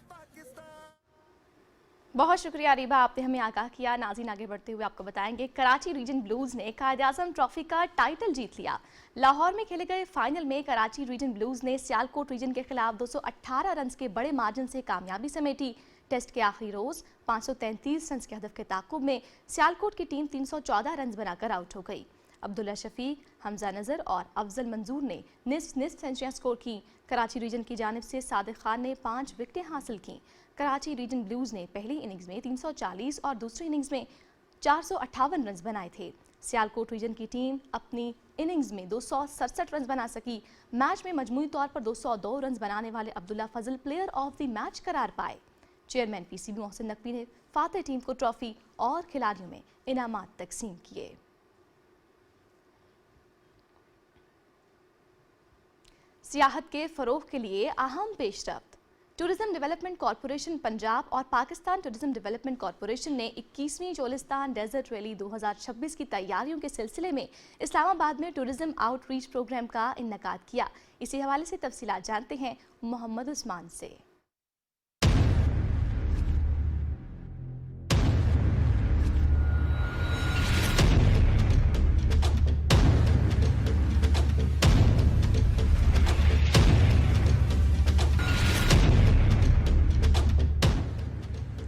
बहुत शुक्रिया अरीबा, आपने हमें आगाह किया। नाज़रीन, आगे बढ़ते हुए आपको बताएंगे कराची रीजन ब्लूज़ ने कायद-ए-आज़म ट्रॉफी का टाइटल जीत लिया। लाहौर में खेले गए फाइनल में कराची रीजन ब्लूज़ ने सियालकोट रीजन के खिलाफ 218 रन के बड़े मार्जिन से कामयाबी समेटी। टेस्ट के आखिरी रोज़ 533 रन के हदफ के ताक़ुब में सियालकोट की टीम 314 रन बनाकर आउट हो गई। अब्दुल्ला शफीक, हमजा नज़र और अफजल मंजूर ने निस्फ सेंचुरियाँ स्कोर की। कराची रीजन की जानिब से सादिक खान ने 5 विकेटें हासिल की। कराची रीजन ब्लूज़ ने पहली इनिंग्स में 340 और दूसरी इनिंग्स में 458 रन बनाए थे। सियालकोट रीजन की टीम अपनी इनिंग्स में 267 रन बना सकी। मैच में मजमूई तौर पर 202 रन बनाने वाले अब्दुल्ला फजल प्लेयर ऑफ द मैच करार पाए। चेयरमैन पीसीबी मोहसिन नकवी ने फातह टीम को ट्रॉफी और खिलाड़ियों में इनामात तकसीम किए। सियाहत के फ़रोग़ के लिए अहम पेशरफ्त। टूरिज़्म डेवलपमेंट कॉरपोरेशन पंजाब और पाकिस्तान टूरिज़्म डेवलपमेंट कॉरपोरेशन ने 21वीं चोलिस्तान डेजर्ट रैली 2026 की तैयारियों के सिलसिले में इस्लामाबाद में टूरिज़्म आउटरीच प्रोग्राम का इन्नेकाद किया। इसी हवाले से तफसीलात जानते हैं मोहम्मद उस्मान से।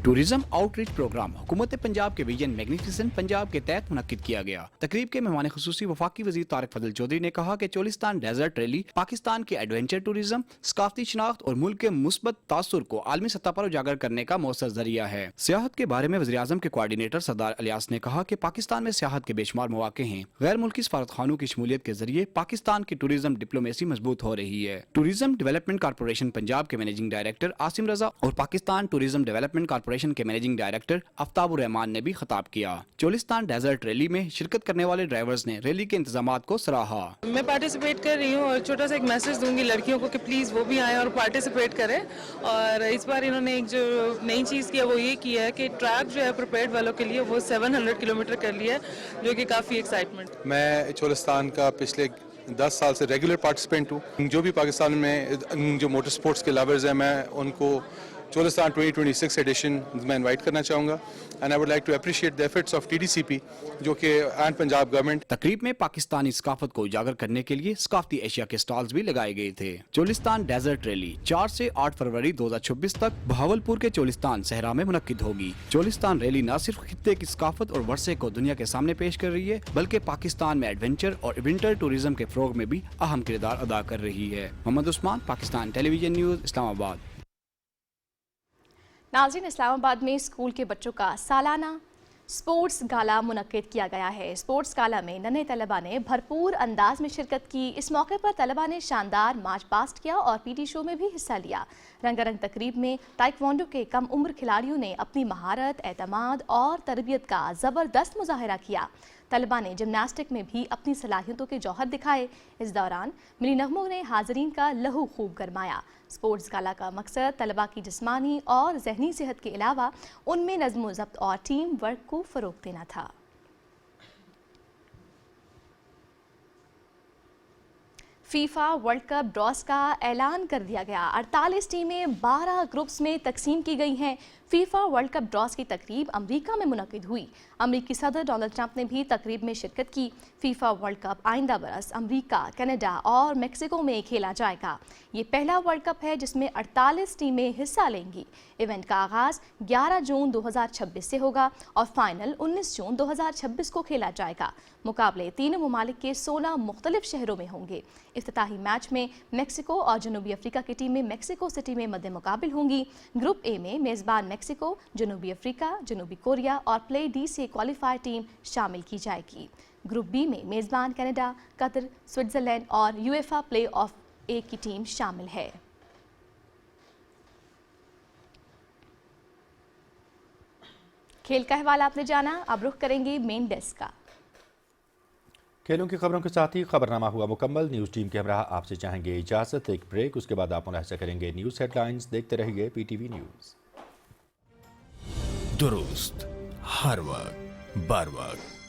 टूरिज्म आउटरीच प्रोग्राम हुकूमत पंजाब के विजन मैग्निफिसेंट पंजाब के तहत मुनक्किद किया गया। तकरीब के मेहमान खुसूसी वफाकी वज़ीर तारिक फजल चौधरी ने कहा कि चोलिस्तान डेजर्ट रैली पाकिस्तान के एडवेंचर टूरिज्म, सकाफती शनाख्त और मुल्क के मुस्बत तासुर को आलमी सतह पर उजागर करने का मौसर जरिया है। सियाहत के बारे में वज़ीर आज़म के कोऑर्डिनेटर सरदार अलियास ने कहा कि पाकिस्तान में सियाहत के बेशुमार मौके हैं। गैर मुल्की सफारतखानों की शमूलियत के जरिए पाकिस्तान की टूरिज्म डिप्लोमेसी मजबूत हो रही है। टूरिज्म डेवलपमेंट कॉरपोरेशन पंजाब के मैनेजिंग डायरेक्टर आसिम रजा और पाकिस्तान टूरिज्म डेवलपमेंट कॉरपोरेशन के मैनेजिंग डायरेक्टर आफ्ताबुर रहमान ने भी खिताब किया। चोलिस्तान डेजर्ट रैली में शिरकत करने वाले ड्राइवर्स ने रैली के इंतजामात को सराहा। मैं पार्टिसिपेट कर रही हूँ और छोटा सा एक मैसेज दूंगी लड़कियों को कि प्लीज़ वो भी आएँ और पार्टिसिपेट करें। और इस बार इन्होंने एक जो नई चीज़ किया वो ये किया है कि ट्रैक जो है प्रिपेयर्ड वालों के लिए वो 700 किलोमीटर कर लिया है, जो कि काफ़ी एक्साइटमेंट। मैं चोलिस्तान का पिछले 10 साल से रेगुलर पार्टिसिपेंट हूँ। जो भी पाकिस्तान में जो मोटर स्पोर्ट्स के लवर्स हैं, मैं उनको चोलिस्तान 2026 एडिशन में इनवाइट करना चाहूँगा। And I would like to appreciate the efforts of TDCP जो कि एंड पंजाब गवर्नमेंट। तकरीब में पाकिस्तानी सकाफत को उजागर करने के लिए सकाफती एशिया के स्टॉल्स भी लगाए गए थे। चोलिस्तान डेजर्ट रैली 4 से 8 फरवरी 2026 तक बहावलपुर के चोलिस्तान सहरा में मुनक्किद होगी। चोलिस्तान रैली न सिर्फ खित्ते की सकाफत और वर्षे को दुनिया के सामने पेश कर रही है, बल्कि पाकिस्तान में एडवेंचर और विंटर टूरिज्म के फरोग में भी अहम किरदार अदा कर रही है। Mohammad Usman, Pakistan television news, Islamabad. नाज़रीन, इस्लामाबाद में स्कूल के बच्चों का सालाना स्पोर्ट्स गाला मुनक्किद किया गया है। स्पोर्ट्स गाला में नन्हे तलबा ने भरपूर अंदाज में शिरकत की। इस मौके पर तलबा ने शानदार मार्च पास्ट किया और PT शो में भी हिस्सा लिया। रंगारंग तकरीब में ताइक्वांडो के कम उम्र खिलाड़ियों ने अपनी महारत, एतमाद और तरबियत का ज़बरदस्त मुजाहिरा किया। तलबा ने जिमनास्टिक में भी अपनी सलाहियतों के जौहर दिखाए। इस दौरान मिली नगमों ने हाजरीन का लहू खूब गरमाया। स्पोर्ट्स गाला का मकसद तलबा की जिस्मानी और जहनी सेहत के अलावा उनमें नज़्म ज़ब्त और टीम वर्क को फ़रोग़ देना था। फीफा वर्ल्ड कप ड्रॉस का ऐलान कर दिया गया। 48 टीमें 12 ग्रुप्स में तकसीम की गई हैं। फीफा वर्ल्ड कप ड्रॉस की तकरीब अमेरिका में मुनक़िद हुई। अमेरिकी सदर डोनाल्ड ट्रंप ने भी तकरीब में शिरकत की। फीफा वर्ल्ड कप आइंदा बरस अमेरिका, कनाडा और मेक्सिको में खेला जाएगा। ये पहला वर्ल्ड कप है जिसमें 48 टीमें हिस्सा लेंगी। इवेंट का आगाज़ 11 जून 2026 से होगा और फाइनल 19 जून 2026 को खेला जाएगा। मुकाबले तीनों ममालिक के 16 मुख्तलिफ शहरों में होंगे। इफ्तिताही मैच में मेक्सिको और जनूबी अफ्रीका की टीमें मेक्सिको सिटी में मद्दे मुकाबिल होंगी। ग्रुप ए में मेज़बान मेक्सिको, जनूबी अफ्रीका, जनूबी कोरिया और प्ले डी से क्वालिफाई टीम शामिल की जाएगी। ग्रुप बी में मेज़बान कनाडा, कतर, स्विट्ज़रलैंड और यूएफा प्ले ऑफ ए की टीम शामिल है। खेल का अहवाल आपने जाना, अब रुख करेंगे मेन डेस्क का। खेलों की खबरों के साथ ही खबरनामा हुआ मुकम्मल। न्यूज़ टीम के हमरा आपसे चाहेंगे इजाज़त, एक ब्रेक, उसके बाद आप मुलाहिज़ा करेंगे न्यूज़ हेडलाइंस। देखते रहिए PTV न्यूज़। दुरुस्त हर वक्त बर वक्त।